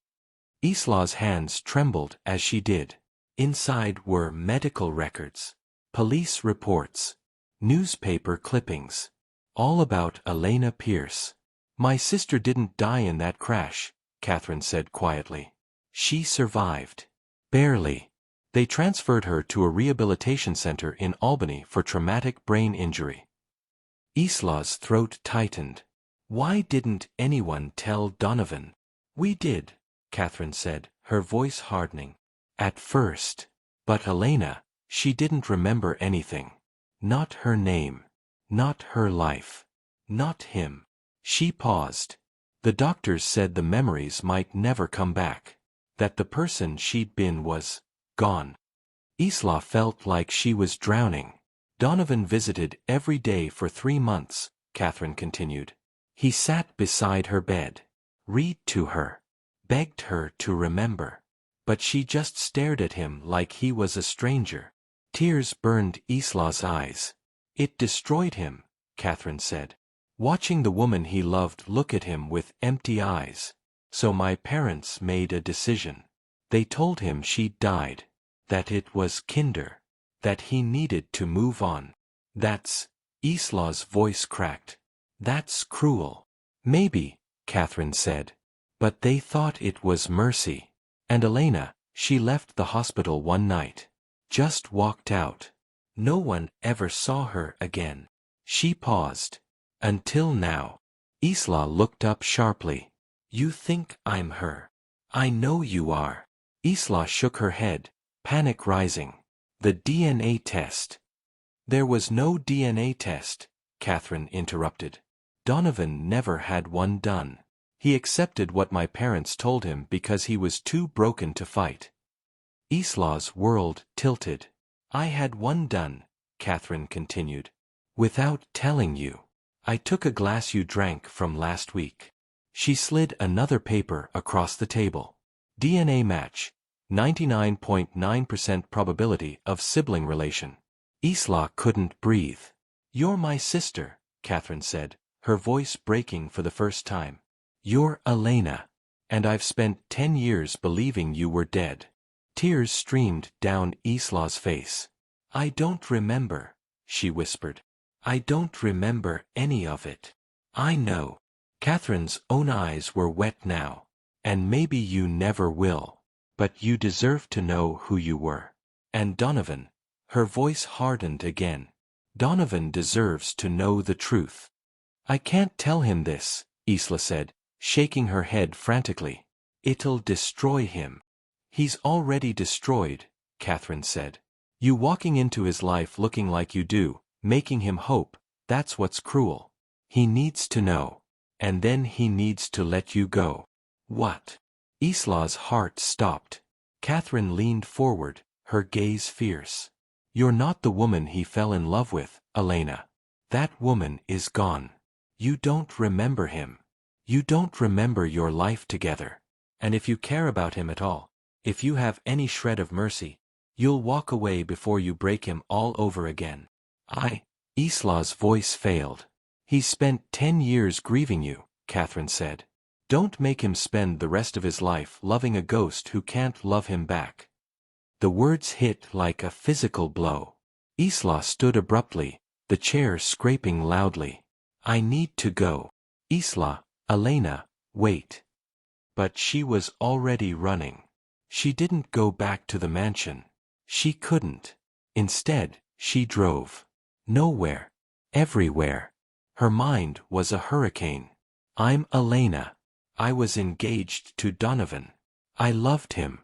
Isla's hands trembled as she did. Inside were medical records, police reports, newspaper clippings. All about Elena Pierce. My sister didn't die in that crash, Catherine said quietly. She survived. Barely. They transferred her to a rehabilitation center in Albany for traumatic brain injury. Isla's throat tightened. Why didn't anyone tell Donovan? We did, Catherine said, her voice hardening. At first. But Elena, she didn't remember anything. Not her name. Not her life. Not him. She paused. The doctors said the memories might never come back. That the person she'd been was gone. Isla felt like she was drowning. Donovan visited every day for 3 months, Catherine continued. He sat beside her bed. Read to her. Begged her to remember. But she just stared at him like he was a stranger. Tears burned Isla's eyes. It destroyed him, Catherine said. Watching the woman he loved look at him with empty eyes. So my parents made a decision. They told him she'd died. That it was kinder. That he needed to move on. That's... Isla's voice cracked. That's cruel. Maybe, Catherine said. But they thought it was mercy. And Elena, she left the hospital one night. Just walked out. No one ever saw her again. She paused. Until now. Isla looked up sharply. You think I'm her. I know you are. Isla shook her head, panic rising. The DNA test. There was no DNA test, Catherine interrupted. Donovan never had one done. He accepted what my parents told him because he was too broken to fight. Isla's world tilted. I had one done, Catherine continued. Without telling you. I took a glass you drank from last week. She slid another paper across the table. DNA match. 99.9% probability of sibling relation. Isla couldn't breathe. You're my sister, Catherine said, her voice breaking for the first time. You're Elena. and I've spent 10 years believing you were dead. Tears streamed down Isla's face. I don't remember, she whispered. I don't remember any of it. I know. Catherine's own eyes were wet now. And maybe you never will. But you deserve to know who you were. And Donovan. Her voice hardened again. Donovan deserves to know the truth. I can't tell him this, Isla said, shaking her head frantically. It'll destroy him. He's already destroyed, Catherine said. You walking into his life looking like you do, making him hope, that's what's cruel. He needs to know. And then he needs to let you go. What? Isla's heart stopped. Catherine leaned forward, her gaze fierce. You're not the woman he fell in love with, Elena. That woman is gone. You don't remember him. You don't remember your life together. And if you care about him at all, if you have any shred of mercy, you'll walk away before you break him all over again. Isla's voice failed. He's spent 10 years grieving you, Catherine said. Don't make him spend the rest of his life loving a ghost who can't love him back. The words hit like a physical blow. Isla stood abruptly, the chair scraping loudly. I need to go. Isla, Elena, wait. But she was already running. She didn't go back to the mansion. She couldn't. Instead, she drove. Nowhere. Everywhere. Her mind was a hurricane. I'm Elena. I was engaged to Donovan. I loved him.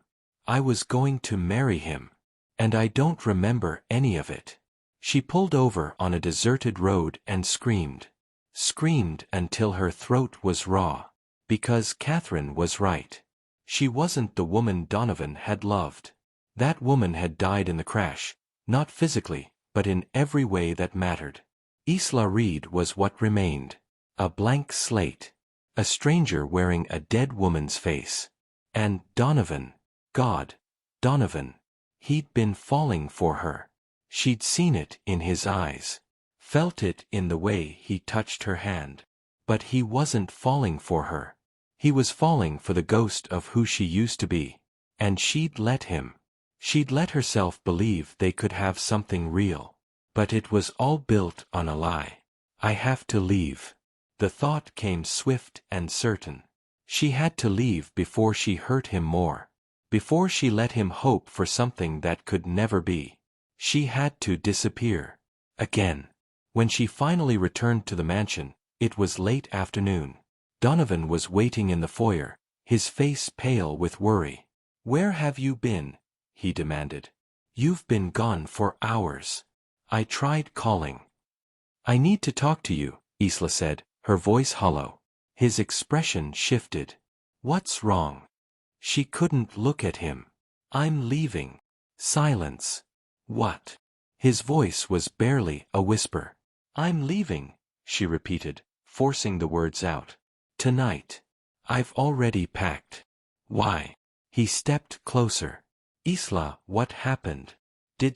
I was going to marry him. And I don't remember any of it. She pulled over on a deserted road and screamed. Screamed until her throat was raw. Because Catherine was right. She wasn't the woman Donovan had loved. That woman had died in the crash, not physically, but in every way that mattered. Isla Reed was what remained. A blank slate. A stranger wearing a dead woman's face. And Donovan. God. Donovan. He'd been falling for her. She'd seen it in his eyes. Felt it in the way he touched her hand. But he wasn't falling for her. He was falling for the ghost of who she used to be. And she'd let him. She'd let herself believe they could have something real. But it was all built on a lie. I have to leave. The thought came swift and certain. She had to leave before she hurt him more. Before she let him hope for something that could never be. She had to disappear. Again. When she finally returned to the mansion, it was late afternoon. Donovan was waiting in the foyer, his face pale with worry. Where have you been? He demanded. You've been gone for hours. I tried calling. I need to talk to you, Isla said, her voice hollow. His expression shifted. What's wrong? She couldn't look at him. I'm leaving. Silence. What? His voice was barely a whisper. I'm leaving, she repeated, forcing the words out. Tonight. I've already packed. Why? He stepped closer. Isla, what happened? Did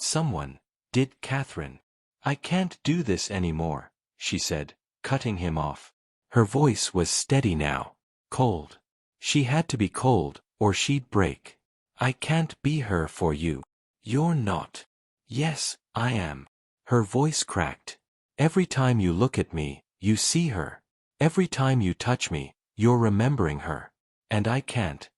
Catherine? I can't do this anymore, she said, cutting him off. Her voice was steady now. Cold. She had to be cold, or she'd break. I can't be her for you. You're not. Yes, I am. Her voice cracked. Every time you look at me, you see her. Every time you touch me, you're remembering her. And I can't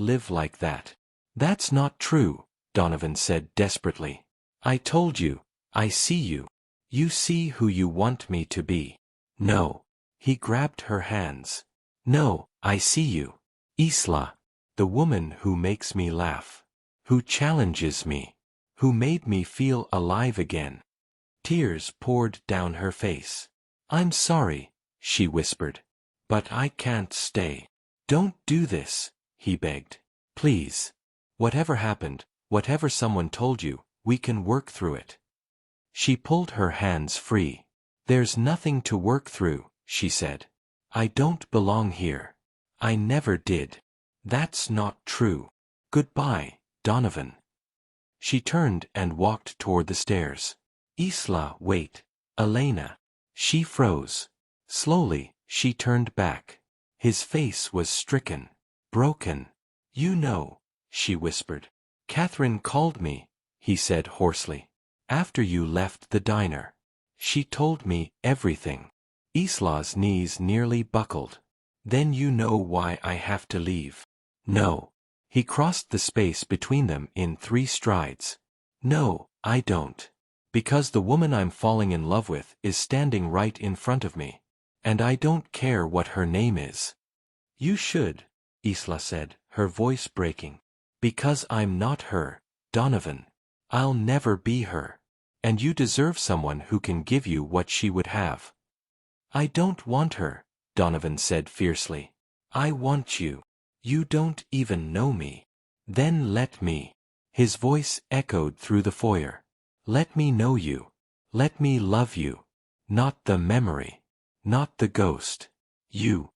live like that. That's not true, Donovan said desperately. I told you, I see you. You see who you want me to be. No. He grabbed her hands. No, I see you. Isla. The woman who makes me laugh. Who challenges me. Who made me feel alive again. Tears poured down her face. I'm sorry, she whispered. But I can't stay. Don't do this, he begged. Please. Whatever happened, whatever someone told you, we can work through it. She pulled her hands free. There's nothing to work through, she said. I don't belong here. I never did. That's not true. Goodbye, Donovan. She turned and walked toward the stairs. Isla, wait. Elena. She froze. Slowly, she turned back. His face was stricken. broken. You know, she whispered. Catherine called me, he said hoarsely. After you left the diner. She told me everything. Isla's knees nearly buckled. Then you know why I have to leave. No. He crossed the space between them in 3 strides. No, I don't. Because the woman I'm falling in love with is standing right in front of me. And I don't care what her name is. You should, Isla said, her voice breaking. Because I'm not her, Donovan. I'll never be her. And you deserve someone who can give you what she would have. I don't want her, Donovan said fiercely. I want you. You don't even know me. Then let me. His voice echoed through the foyer. Let me know you. Let me love you. Not the memory. Not the ghost. You.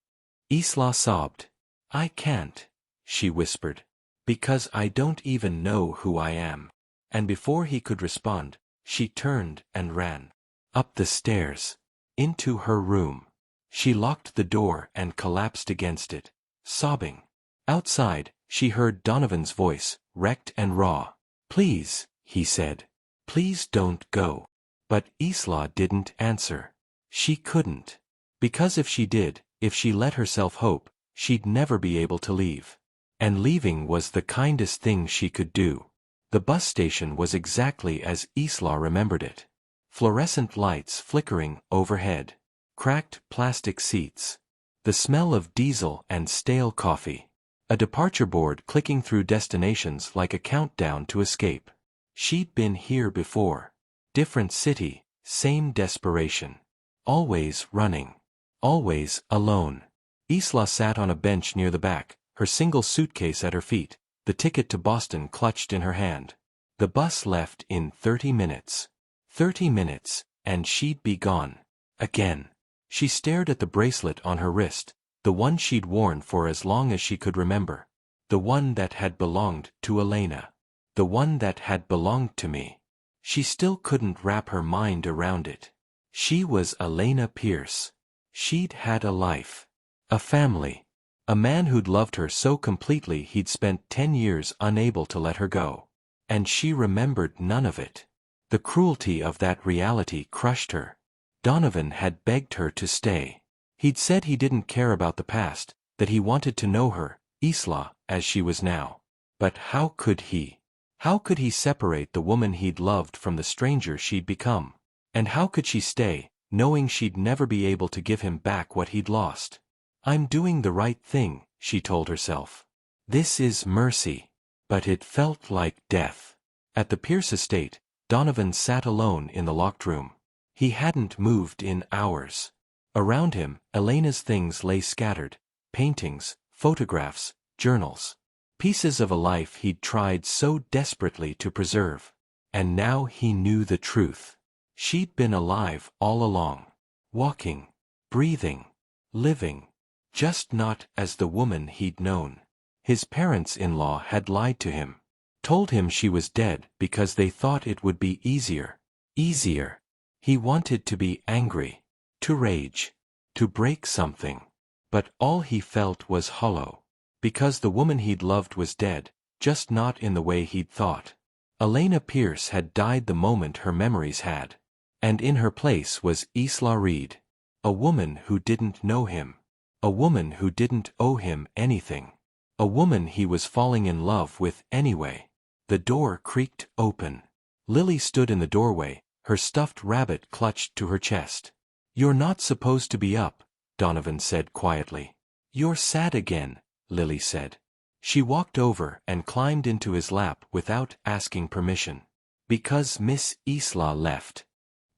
Isla sobbed. I can't, she whispered. Because I don't even know who I am. And before he could respond, she turned and ran. Up the stairs. Into her room. She locked the door and collapsed against it, sobbing. Outside, she heard Donovan's voice, wrecked and raw. Please, he said. Please don't go. But Isla didn't answer. She couldn't. Because if she did, if she let herself hope, she'd never be able to leave. And leaving was the kindest thing she could do. The bus station was exactly as Isla remembered it. Fluorescent lights flickering overhead. Cracked plastic seats. The smell of diesel and stale coffee. A departure board clicking through destinations like a countdown to escape. She'd been here before. Different city, same desperation. Always running. Always alone. Isla sat on a bench near the back, her single suitcase at her feet, the ticket to Boston clutched in her hand. The bus left in 30 minutes. 30 minutes, and she'd be gone. Again. She stared at the bracelet on her wrist, the one she'd worn for as long as she could remember. The one that had belonged to Elena. The one that had belonged to me. She still couldn't wrap her mind around it. She was Elena Pierce. She'd had a life. A family. A man who'd loved her so completely he'd spent 10 years unable to let her go. And she remembered none of it. The cruelty of that reality crushed her. Donovan had begged her to stay. He'd said he didn't care about the past, that he wanted to know her, Isla, as she was now. But how could he? How could he separate the woman he'd loved from the stranger she'd become? And how could she stay, knowing she'd never be able to give him back what he'd lost? I'm doing the right thing, she told herself. This is mercy. But it felt like death. At the Pierce estate, Donovan sat alone in the locked room. He hadn't moved in hours. Around him, Elena's things lay scattered. Paintings, photographs, journals. Pieces of a life he'd tried so desperately to preserve. And now he knew the truth. She'd been alive all along. Walking. Breathing. Living. Just not as the woman he'd known. His parents-in-law had lied to him. Told him she was dead because they thought it would be easier. Easier. He wanted to be angry. To rage. To break something. But all he felt was hollow. Because the woman he'd loved was dead, just not in the way he'd thought. Elena Pierce had died the moment her memories had. And in her place was Isla Reed. A woman who didn't know him. A woman who didn't owe him anything. A woman he was falling in love with anyway. The door creaked open. Lily stood in the doorway, her stuffed rabbit clutched to her chest. You're not supposed to be up, Donovan said quietly. You're sad again, Lily said. She walked over and climbed into his lap without asking permission. Because Miss Isla left.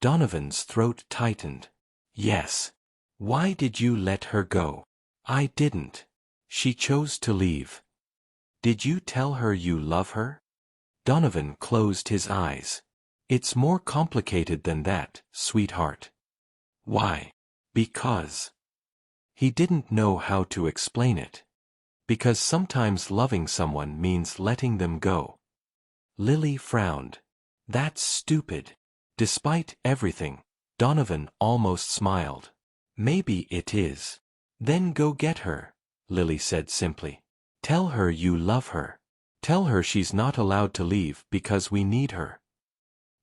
Donovan's throat tightened. Yes. Why did you let her go? I didn't. She chose to leave. Did you tell her you love her? Donovan closed his eyes. It's more complicated than that, sweetheart. Why? Because. He didn't know how to explain it. Because sometimes loving someone means letting them go. Lily frowned. That's stupid. Despite everything, Donovan almost smiled. Maybe it is. Then go get her, Lily said simply. Tell her you love her. Tell her she's not allowed to leave because we need her.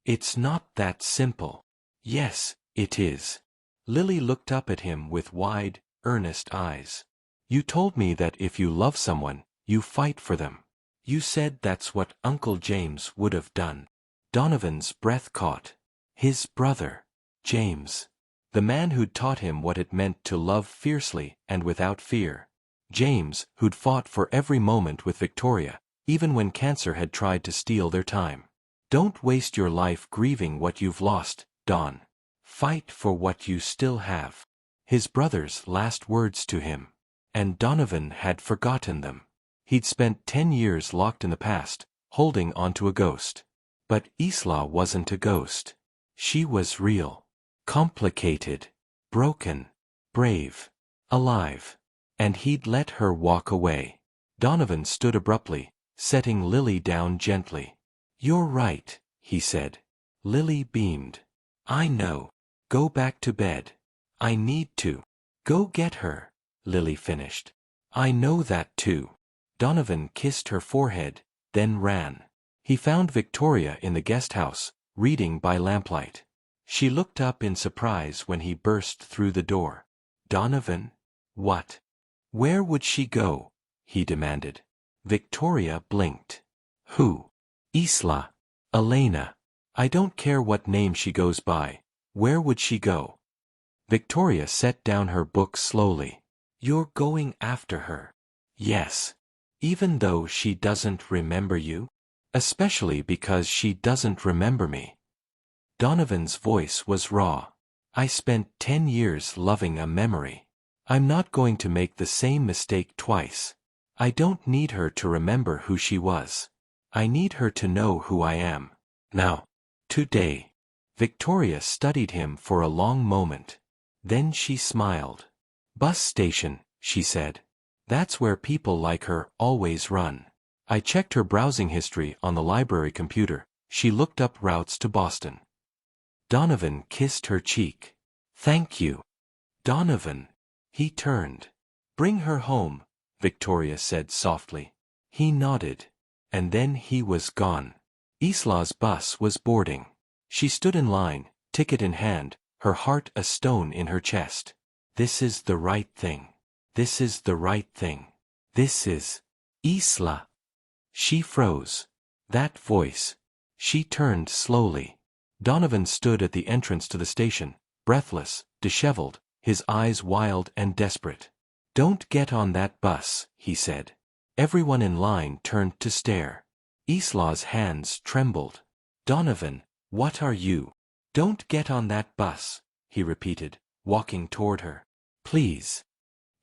It's not that simple. Yes, it is. Lily looked up at him with wide, earnest eyes. You told me that if you love someone, you fight for them. You said that's what Uncle James would have done. Donovan's breath caught. His brother, James. The man who'd taught him what it meant to love fiercely and without fear. James, who'd fought for every moment with Victoria, even when cancer had tried to steal their time. Don't waste your life grieving what you've lost, Don. Fight for what you still have. His brother's last words to him. And Donovan had forgotten them. He'd spent 10 years locked in the past, holding onto a ghost. But Isla wasn't a ghost. She was real. Complicated. Broken. Brave. Alive. And he'd let her walk away. Donovan stood abruptly, setting Lily down gently. You're right, he said. Lily beamed. I know. Go back to bed. I need to. Go get her, Lily finished. I know that too. Donovan kissed her forehead, then ran. He found Victoria in the guest house, reading by lamplight. She looked up in surprise when he burst through the door. Donovan? What? Where would she go? He demanded. Victoria blinked. Who? Isla. Elena. I don't care what name she goes by. Where would she go? Victoria set down her book slowly. You're going after her. Yes. Even though she doesn't remember you? Especially because she doesn't remember me. Donovan's voice was raw. I spent 10 years loving a memory. I'm not going to make the same mistake twice. I don't need her to remember who she was. I need her to know who I am. Now. Today. Victoria studied him for a long moment. Then she smiled. Bus station, she said. That's where people like her always run. I checked her browsing history on the library computer. She looked up routes to Boston. Donovan kissed her cheek. Thank you. Donovan. He turned. Bring her home, Victoria said softly. He nodded. And then he was gone. Isla's bus was boarding. She stood in line, ticket in hand, her heart a stone in her chest. This is the right thing. This is the right thing. This is... Isla. She froze. That voice. She turned slowly. Donovan stood at the entrance to the station, breathless, disheveled, his eyes wild and desperate. Don't get on that bus, he said. Everyone in line turned to stare. Isla's hands trembled. Donovan, what are you? Don't get on that bus, he repeated, walking toward her. Please.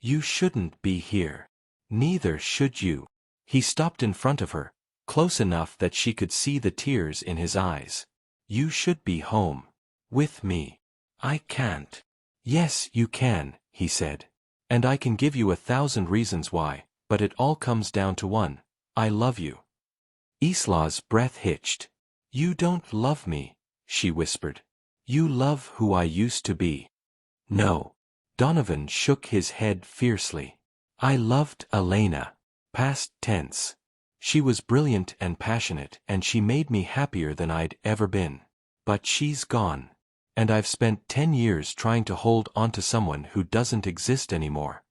You shouldn't be here. Neither should you. He stopped in front of her, close enough that she could see the tears in his eyes. You should be home. With me. I can't. Yes, you can, he said. And I can give you 1,000 reasons why, but it all comes down to one. I love you. Isla's breath hitched. You don't love me, she whispered. You love who I used to be. No. Donovan shook his head fiercely. I loved Elena. Past tense. She was brilliant and passionate, and she made me happier than I'd ever been. But she's gone. And I've spent 10 years trying to hold onto someone who doesn't exist anymore.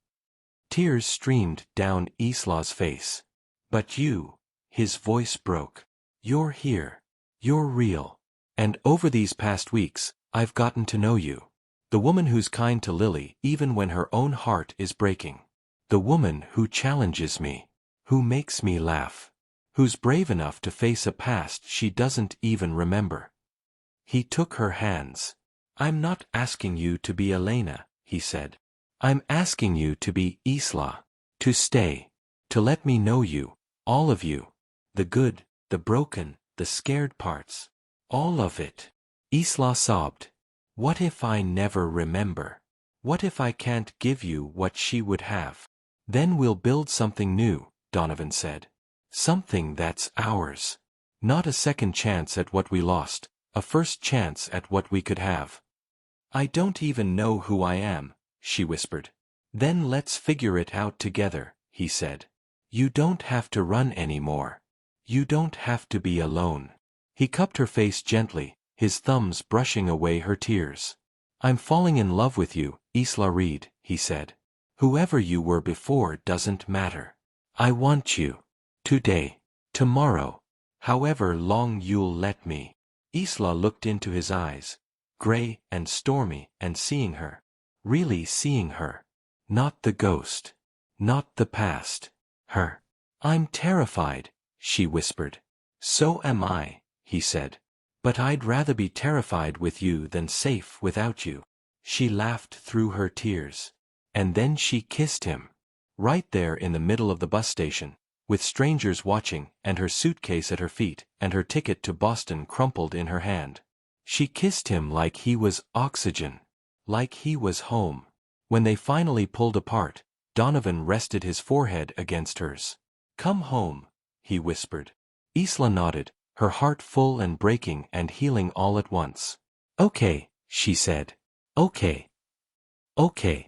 Tears streamed down Isla's face. But you, his voice broke. You're here. You're real. And over these past weeks, I've gotten to know you. The woman who's kind to Lily even when her own heart is breaking. The woman who challenges me. Who makes me laugh. Who's brave enough to face a past she doesn't even remember. He took her hands. I'm not asking you to be Elena, he said. I'm asking you to be Isla. To stay. To let me know you. All of you. The good, the broken, the scared parts. All of it. Isla sobbed. What if I never remember? What if I can't give you what she would have? Then we'll build something new, Donovan said. Something that's ours. Not a second chance at what we lost, a first chance at what we could have. I don't even know who I am, she whispered. Then let's figure it out together, he said. You don't have to run anymore. You don't have to be alone. He cupped her face gently, his thumbs brushing away her tears. I'm falling in love with you, Isla Reed, he said. Whoever you were before doesn't matter. I want you. Today. Tomorrow. However long you'll let me. Isla looked into his eyes, gray and stormy, and seeing her. Really seeing her. Not the ghost. Not the past. Her. I'm terrified, she whispered. So am I, he said. But I'd rather be terrified with you than safe without you. She laughed through her tears. And then she kissed him. Right there in the middle of the bus station, with strangers watching, and her suitcase at her feet, and her ticket to Boston crumpled in her hand. She kissed him like he was oxygen. Like he was home. When they finally pulled apart, Donovan rested his forehead against hers. Come home, he whispered. Isla nodded, her heart full and breaking and healing all at once. Okay, she said. Okay. Okay.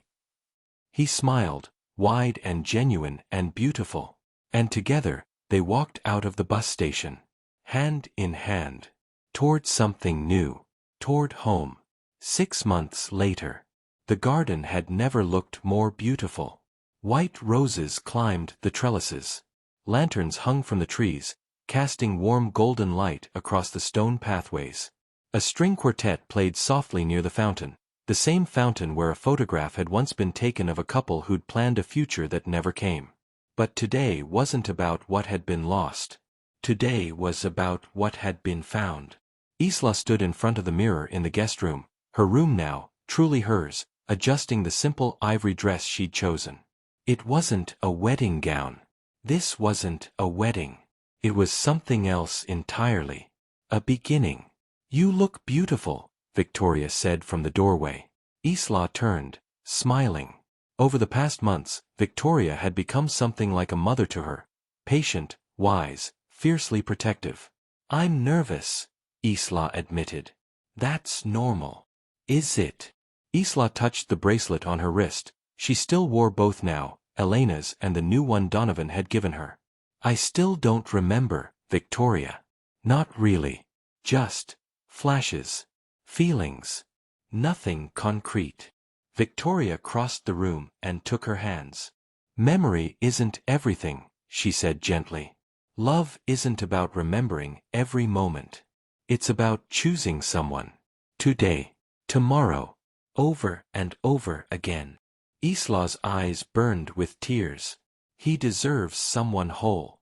He smiled, wide and genuine and beautiful. And together, they walked out of the bus station. Hand in hand. Toward something new. Toward home. 6 months later. The garden had never looked more beautiful. White roses climbed the trellises. Lanterns hung from the trees, casting warm golden light across the stone pathways. A string quartet played softly near the fountain, the same fountain where a photograph had once been taken of a couple who'd planned a future that never came. But today wasn't about what had been lost. Today was about what had been found. Isla stood in front of the mirror in the guest room, her room now, truly hers, adjusting the simple ivory dress she'd chosen. It wasn't a wedding gown. This wasn't a wedding. It was something else entirely. A beginning. You look beautiful, Victoria said from the doorway. Isla turned, smiling. Over the past months, Victoria had become something like a mother to her. Patient, wise, fiercely protective. I'm nervous, Isla admitted. That's normal. Is it? Isla touched the bracelet on her wrist. She still wore both now, Elena's and the new one Donovan had given her. I still don't remember, Victoria. Not really. Just flashes. Feelings. Nothing concrete. Victoria crossed the room and took her hands. Memory isn't everything, she said gently. Love isn't about remembering every moment. It's about choosing someone. Today. Tomorrow. Over and over again. Isla's eyes burned with tears. He deserves someone whole.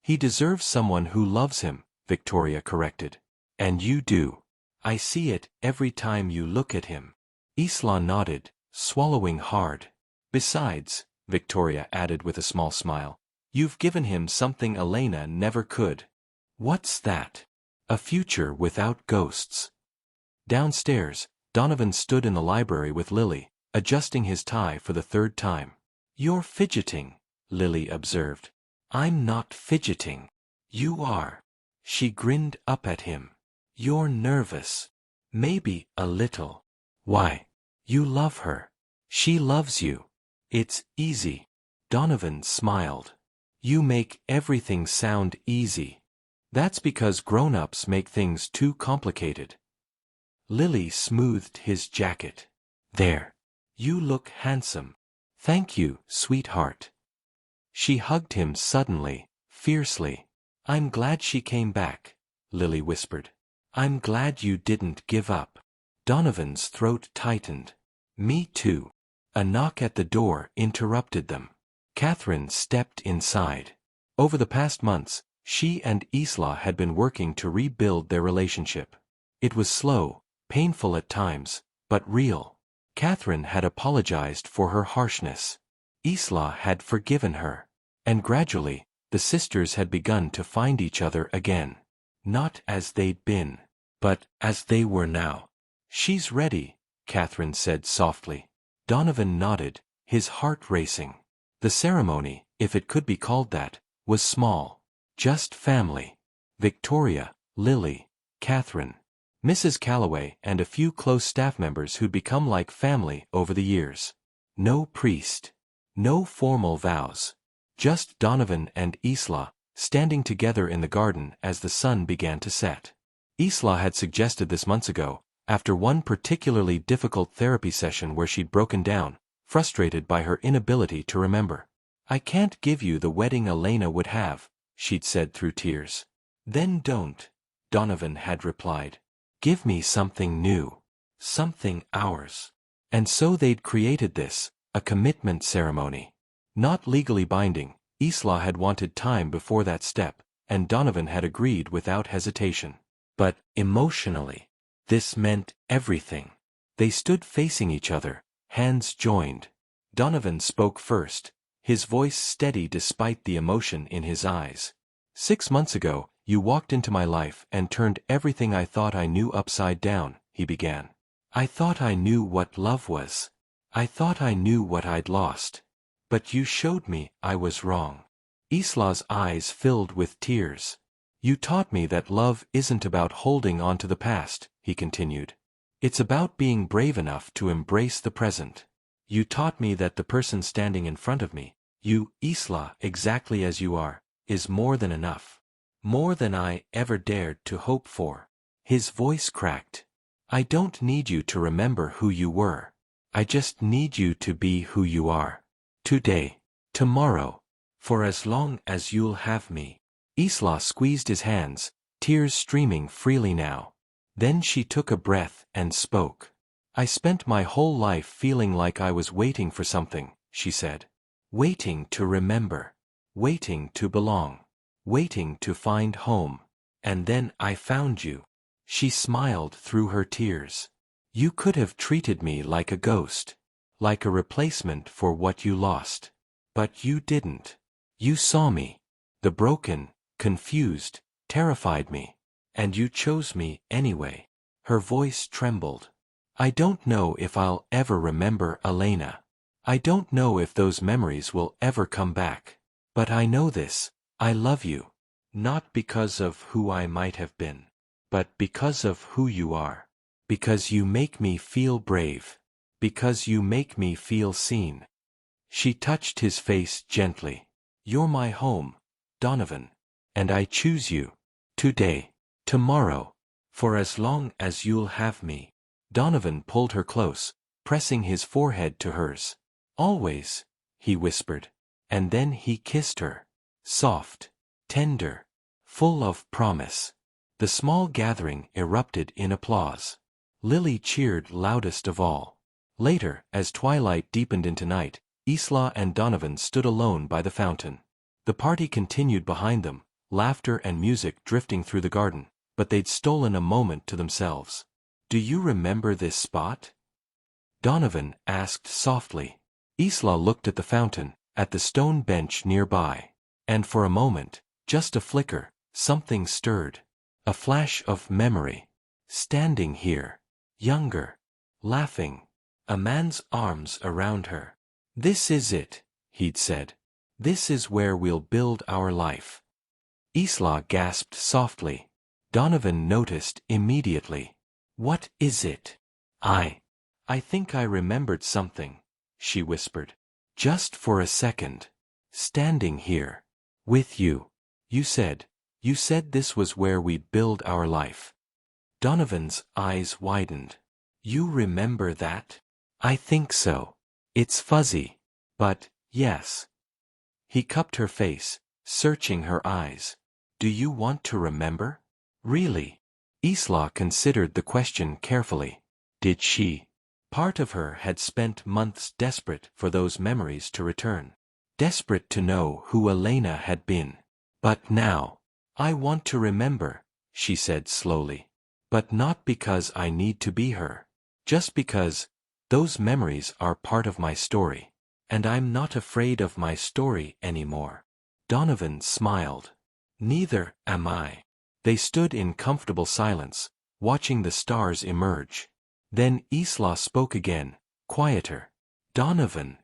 He deserves someone who loves him, Victoria corrected. And you do. I see it every time you look at him. Isla nodded, swallowing hard. Besides, Victoria added with a small smile, you've given him something Elena never could. What's that? A future without ghosts. Downstairs, Donovan stood in the library with Lily, adjusting his tie for the 3rd time. You're fidgeting, Lily observed. I'm not fidgeting. You are. She grinned up at him. You're nervous. Maybe a little. Why? You love her. She loves you. It's easy. Donovan smiled. You make everything sound easy. That's because grown-ups make things too complicated. Lily smoothed his jacket. There. You look handsome. Thank you, sweetheart. She hugged him suddenly, fiercely. I'm glad she came back, Lily whispered. I'm glad you didn't give up. Donovan's throat tightened. Me too. A knock at the door interrupted them. Catherine stepped inside. Over the past months, she and Isla had been working to rebuild their relationship. It was slow, painful at times, but real. Catherine had apologized for her harshness. Isla had forgiven her. And gradually, the sisters had begun to find each other again. Not as they'd been, but as they were now. She's ready, Catherine said softly. Donovan nodded, his heart racing. The ceremony, if it could be called that, was small. Just family. Victoria, Lily, Catherine, Mrs. Calloway and a few close staff members who'd become like family over the years. No priest. No formal vows. Just Donovan and Isla, standing together in the garden as the sun began to set. Isla had suggested this months ago, after one particularly difficult therapy session where she'd broken down, frustrated by her inability to remember. "I can't give you the wedding Elena would have," she'd said through tears. "Then don't," Donovan had replied. "Give me something new. Something ours." And so they'd created this, a commitment ceremony. Not legally binding, Isla had wanted time before that step, and Donovan had agreed without hesitation. But, emotionally, this meant everything. They stood facing each other, hands joined. Donovan spoke first, his voice steady despite the emotion in his eyes. "6 months ago, you walked into my life and turned everything I thought I knew upside down," he began. "I thought I knew what love was. I thought I knew what I'd lost. But you showed me I was wrong." Isla's eyes filled with tears. "You taught me that love isn't about holding on to the past," he continued. "It's about being brave enough to embrace the present. You taught me that the person standing in front of me, you, Isla, exactly as you are, is more than enough. More than I ever dared to hope for." His voice cracked. "I don't need you to remember who you were. I just need you to be who you are. Today. Tomorrow. For as long as you'll have me." Isla squeezed his hands, tears streaming freely now. Then she took a breath and spoke. "I spent my whole life feeling like I was waiting for something," she said. "Waiting to remember. Waiting to belong. Waiting to find home. And then I found you." She smiled through her tears. "You could have treated me like a ghost. Like a replacement for what you lost. But you didn't. You saw me. The broken, confused, terrified me. And you chose me anyway." Her voice trembled. "I don't know if I'll ever remember Elena. I don't know if those memories will ever come back. But I know this, I love you. Not because of who I might have been. But because of who you are. Because you make me feel brave. Because you make me feel seen." She touched his face gently. "You're my home, Donovan. And I choose you. Today. Tomorrow. For as long as you'll have me." Donovan pulled her close, pressing his forehead to hers. "Always," he whispered. And then he kissed her. Soft. Tender. Full of promise. The small gathering erupted in applause. Lily cheered loudest of all. Later, as twilight deepened into night, Isla and Donovan stood alone by the fountain. The party continued behind them, laughter and music drifting through the garden, but they'd stolen a moment to themselves. "Do you remember this spot?" Donovan asked softly. Isla looked at the fountain, at the stone bench nearby. And for a moment, just a flicker, something stirred. A flash of memory. Standing here. Younger. Laughing. A man's arms around her. "This is it," he'd said. "This is where we'll build our life." Isla gasped softly. Donovan noticed immediately. "What is it?" I think I remembered something," she whispered. "Just for a second. Standing here. With you. You said this was where we'd build our life." Donovan's eyes widened. "You remember that?" "I think so. It's fuzzy. But, yes." He cupped her face, searching her eyes. "Do you want to remember? Really?" Isla considered the question carefully. Did she? Part of her had spent months desperate for those memories to return. Desperate to know who Elena had been. But now, "I want to remember," she said slowly. "But not because I need to be her. Just because those memories are part of my story. And I'm not afraid of my story anymore." Donovan smiled. "Neither am I." They stood in comfortable silence, watching the stars emerge. Then Isla spoke again, quieter. "Donovan.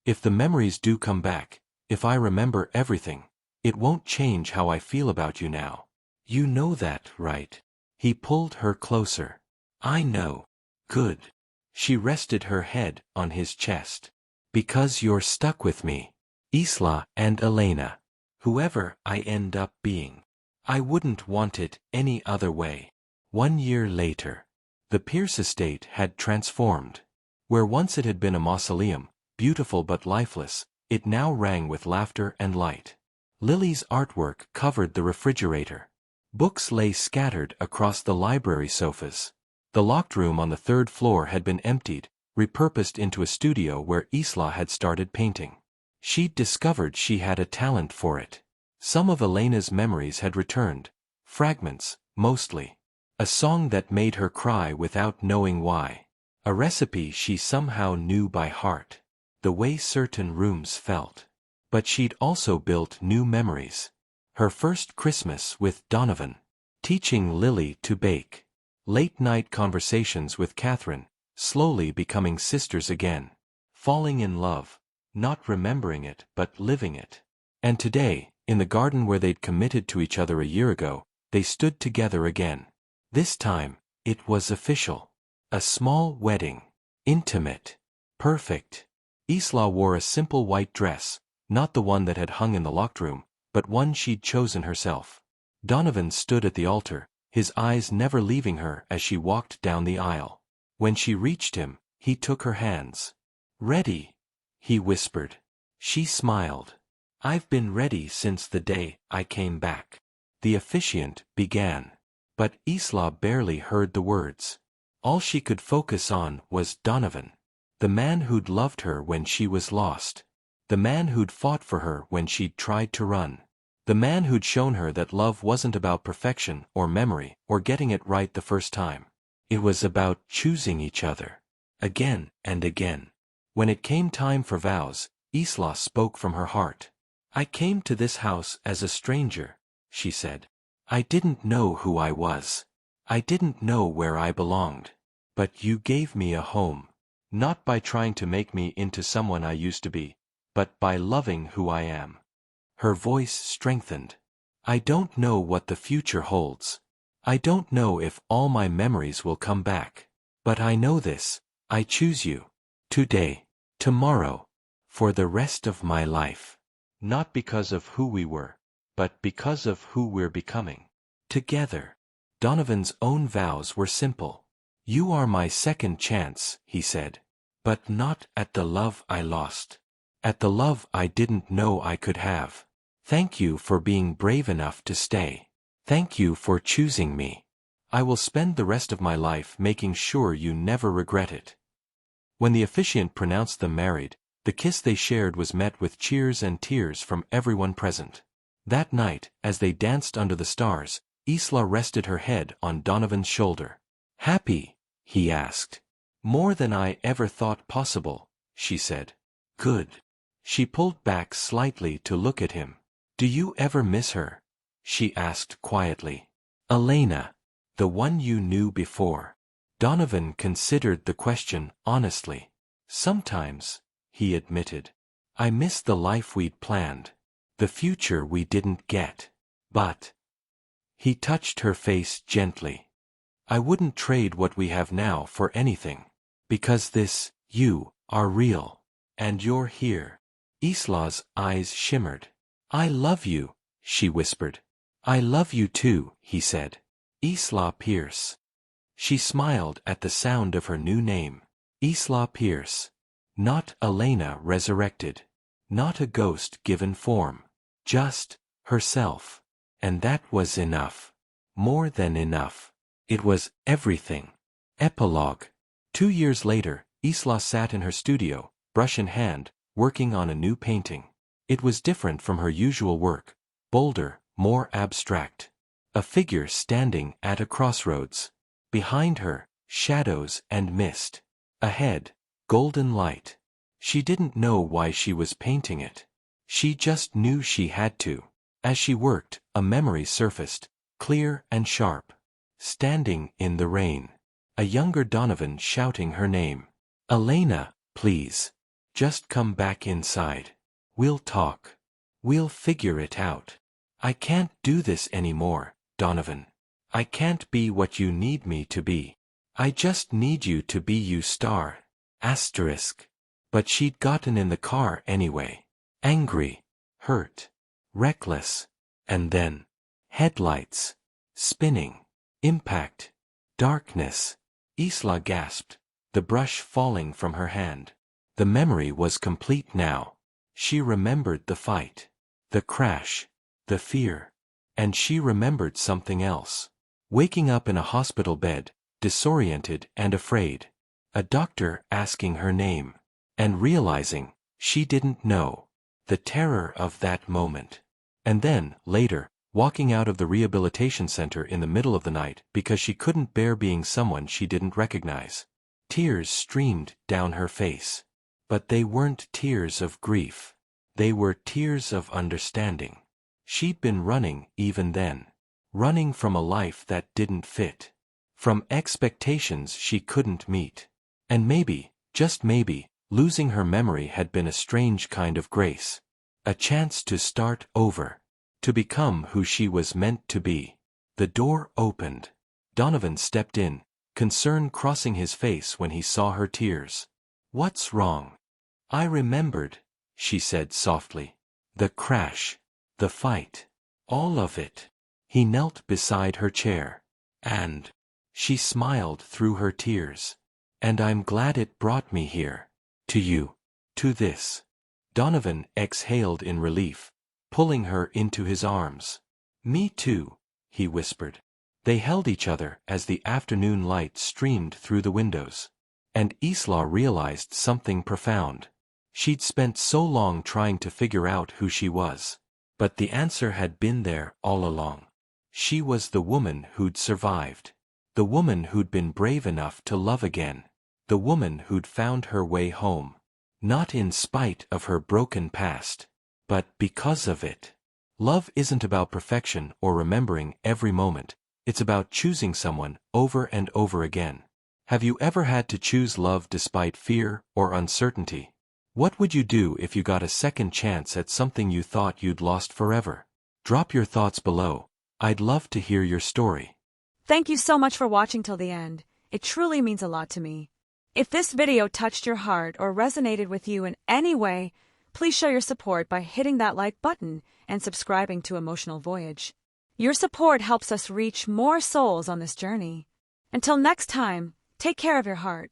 If the memories do come back, if I remember everything, it won't change how I feel about you now. You know that, right?" He pulled her closer. "I know. Good." She rested her head on his chest. "Because you're stuck with me. Isla and Elena. Whoever I end up being, I wouldn't want it any other way. 1 year later. The Pierce estate had transformed. Where once it had been a mausoleum, beautiful but lifeless, it now rang with laughter and light. Lily's artwork covered the refrigerator. Books lay scattered across the library sofas. The locked room on the 3rd floor had been emptied, repurposed into a studio where Isla had started painting. She'd discovered she had a talent for it. Some of Elena's memories had returned, fragments, mostly. A song that made her cry without knowing why. A recipe she somehow knew by heart. The way certain rooms felt. But she'd also built new memories. Her first Christmas with Donovan. Teaching Lily to bake. Late-night conversations with Catherine, slowly becoming sisters again. Falling in love, not remembering it but living it. And today, in the garden where they'd committed to each other a year ago, they stood together again. This time, it was official. A small wedding. Intimate. Perfect. Isla wore a simple white dress, not the one that had hung in the locked room, but one she'd chosen herself. Donovan stood at the altar, his eyes never leaving her as she walked down the aisle. When she reached him, he took her hands. "Ready?" he whispered. She smiled. "I've been ready since the day I came back." The officiant began. But Isla barely heard the words. All she could focus on was Donovan. The man who'd loved her when she was lost. The man who'd fought for her when she'd tried to run. The man who'd shown her that love wasn't about perfection or memory or getting it right the first time. It was about choosing each other. Again and again. When it came time for vows, Isla spoke from her heart. "I came to this house as a stranger," she said. "I didn't know who I was. I didn't know where I belonged. But you gave me a home. Not by trying to make me into someone I used to be, but by loving who I am." Her voice strengthened. "I don't know what the future holds. I don't know if all my memories will come back. But I know this, I choose you. Today, tomorrow, for the rest of my life. Not because of who we were, but because of who we're becoming. Together." Donovan's own vows were simple. "You are my second chance," he said. "But not at the love I lost. At the love I didn't know I could have. Thank you for being brave enough to stay. Thank you for choosing me. I will spend the rest of my life making sure you never regret it." When the officiant pronounced them married, the kiss they shared was met with cheers and tears from everyone present. That night, as they danced under the stars, Isla rested her head on Donovan's shoulder. "Happy?" he asked. "More than I ever thought possible," she said. "Good." She pulled back slightly to look at him. "Do you ever miss her?" she asked quietly. "Elena, the one you knew before." Donovan considered the question honestly. "Sometimes," he admitted. "I miss the life we'd planned. The future we didn't get. But—" he touched her face gently. "I wouldn't trade what we have now for anything. Because this, you, are real. And you're here." Isla's eyes shimmered. "I love you," she whispered. "I love you too," he said. "Isla Pierce." She smiled at the sound of her new name. Isla Pierce. Not Elena resurrected. Not a ghost given form. Just herself. And that was enough. More than enough. It was everything. Epilogue. 2 years later, Isla sat in her studio, brush in hand, working on a new painting. It was different from her usual work, bolder, more abstract. A figure standing at a crossroads. Behind her, shadows and mist. Ahead, golden light. She didn't know why she was painting it. She just knew she had to. As she worked, a memory surfaced, clear and sharp. Standing in the rain. A younger Donovan shouting her name. "Elena, please. Just come back inside. We'll talk. We'll figure it out. I can't do this anymore, Donovan. I can't be what you need me to be. I just need you to be you star. Asterisk." But she'd gotten in the car anyway. Angry, hurt, reckless, and then, headlights, spinning, impact, darkness. Isla gasped, the brush falling from her hand. The memory was complete now. She remembered the fight, the crash, the fear. And she remembered something else. Waking up in a hospital bed, disoriented and afraid. A doctor asking her name. And realizing, she didn't know. The terror of that moment. And then, later, walking out of the rehabilitation center in the middle of the night because she couldn't bear being someone she didn't recognize. Tears streamed down her face. But they weren't tears of grief. They were tears of understanding. She'd been running even then. Running from a life that didn't fit. From expectations she couldn't meet. And maybe, just maybe, losing her memory had been a strange kind of grace. A chance to start over. To become who she was meant to be. The door opened. Donovan stepped in, concern crossing his face when he saw her tears. "What's wrong?" "I remembered," she said softly. "The crash. The fight. All of it." He knelt beside her chair. "And," she smiled through her tears, "and I'm glad it brought me here. To you. To this." Donovan exhaled in relief, pulling her into his arms. "Me too," he whispered. They held each other as the afternoon light streamed through the windows. And Isla realized something profound. She'd spent so long trying to figure out who she was. But the answer had been there all along. She was the woman who'd survived. The woman who'd been brave enough to love again. The woman who'd found her way home. Not in spite of her broken past, but because of it. Love isn't about perfection or remembering every moment. It's about choosing someone over and over again. Have you ever had to choose love despite fear or uncertainty? What would you do if you got a second chance at something you thought you'd lost forever? Drop your thoughts below. I'd love to hear your story. Thank you so much for watching till the end. It truly means a lot to me. If this video touched your heart or resonated with you in any way, please show your support by hitting that like button and subscribing to Emotional Voyage. Your support helps us reach more souls on this journey. Until next time, take care of your heart.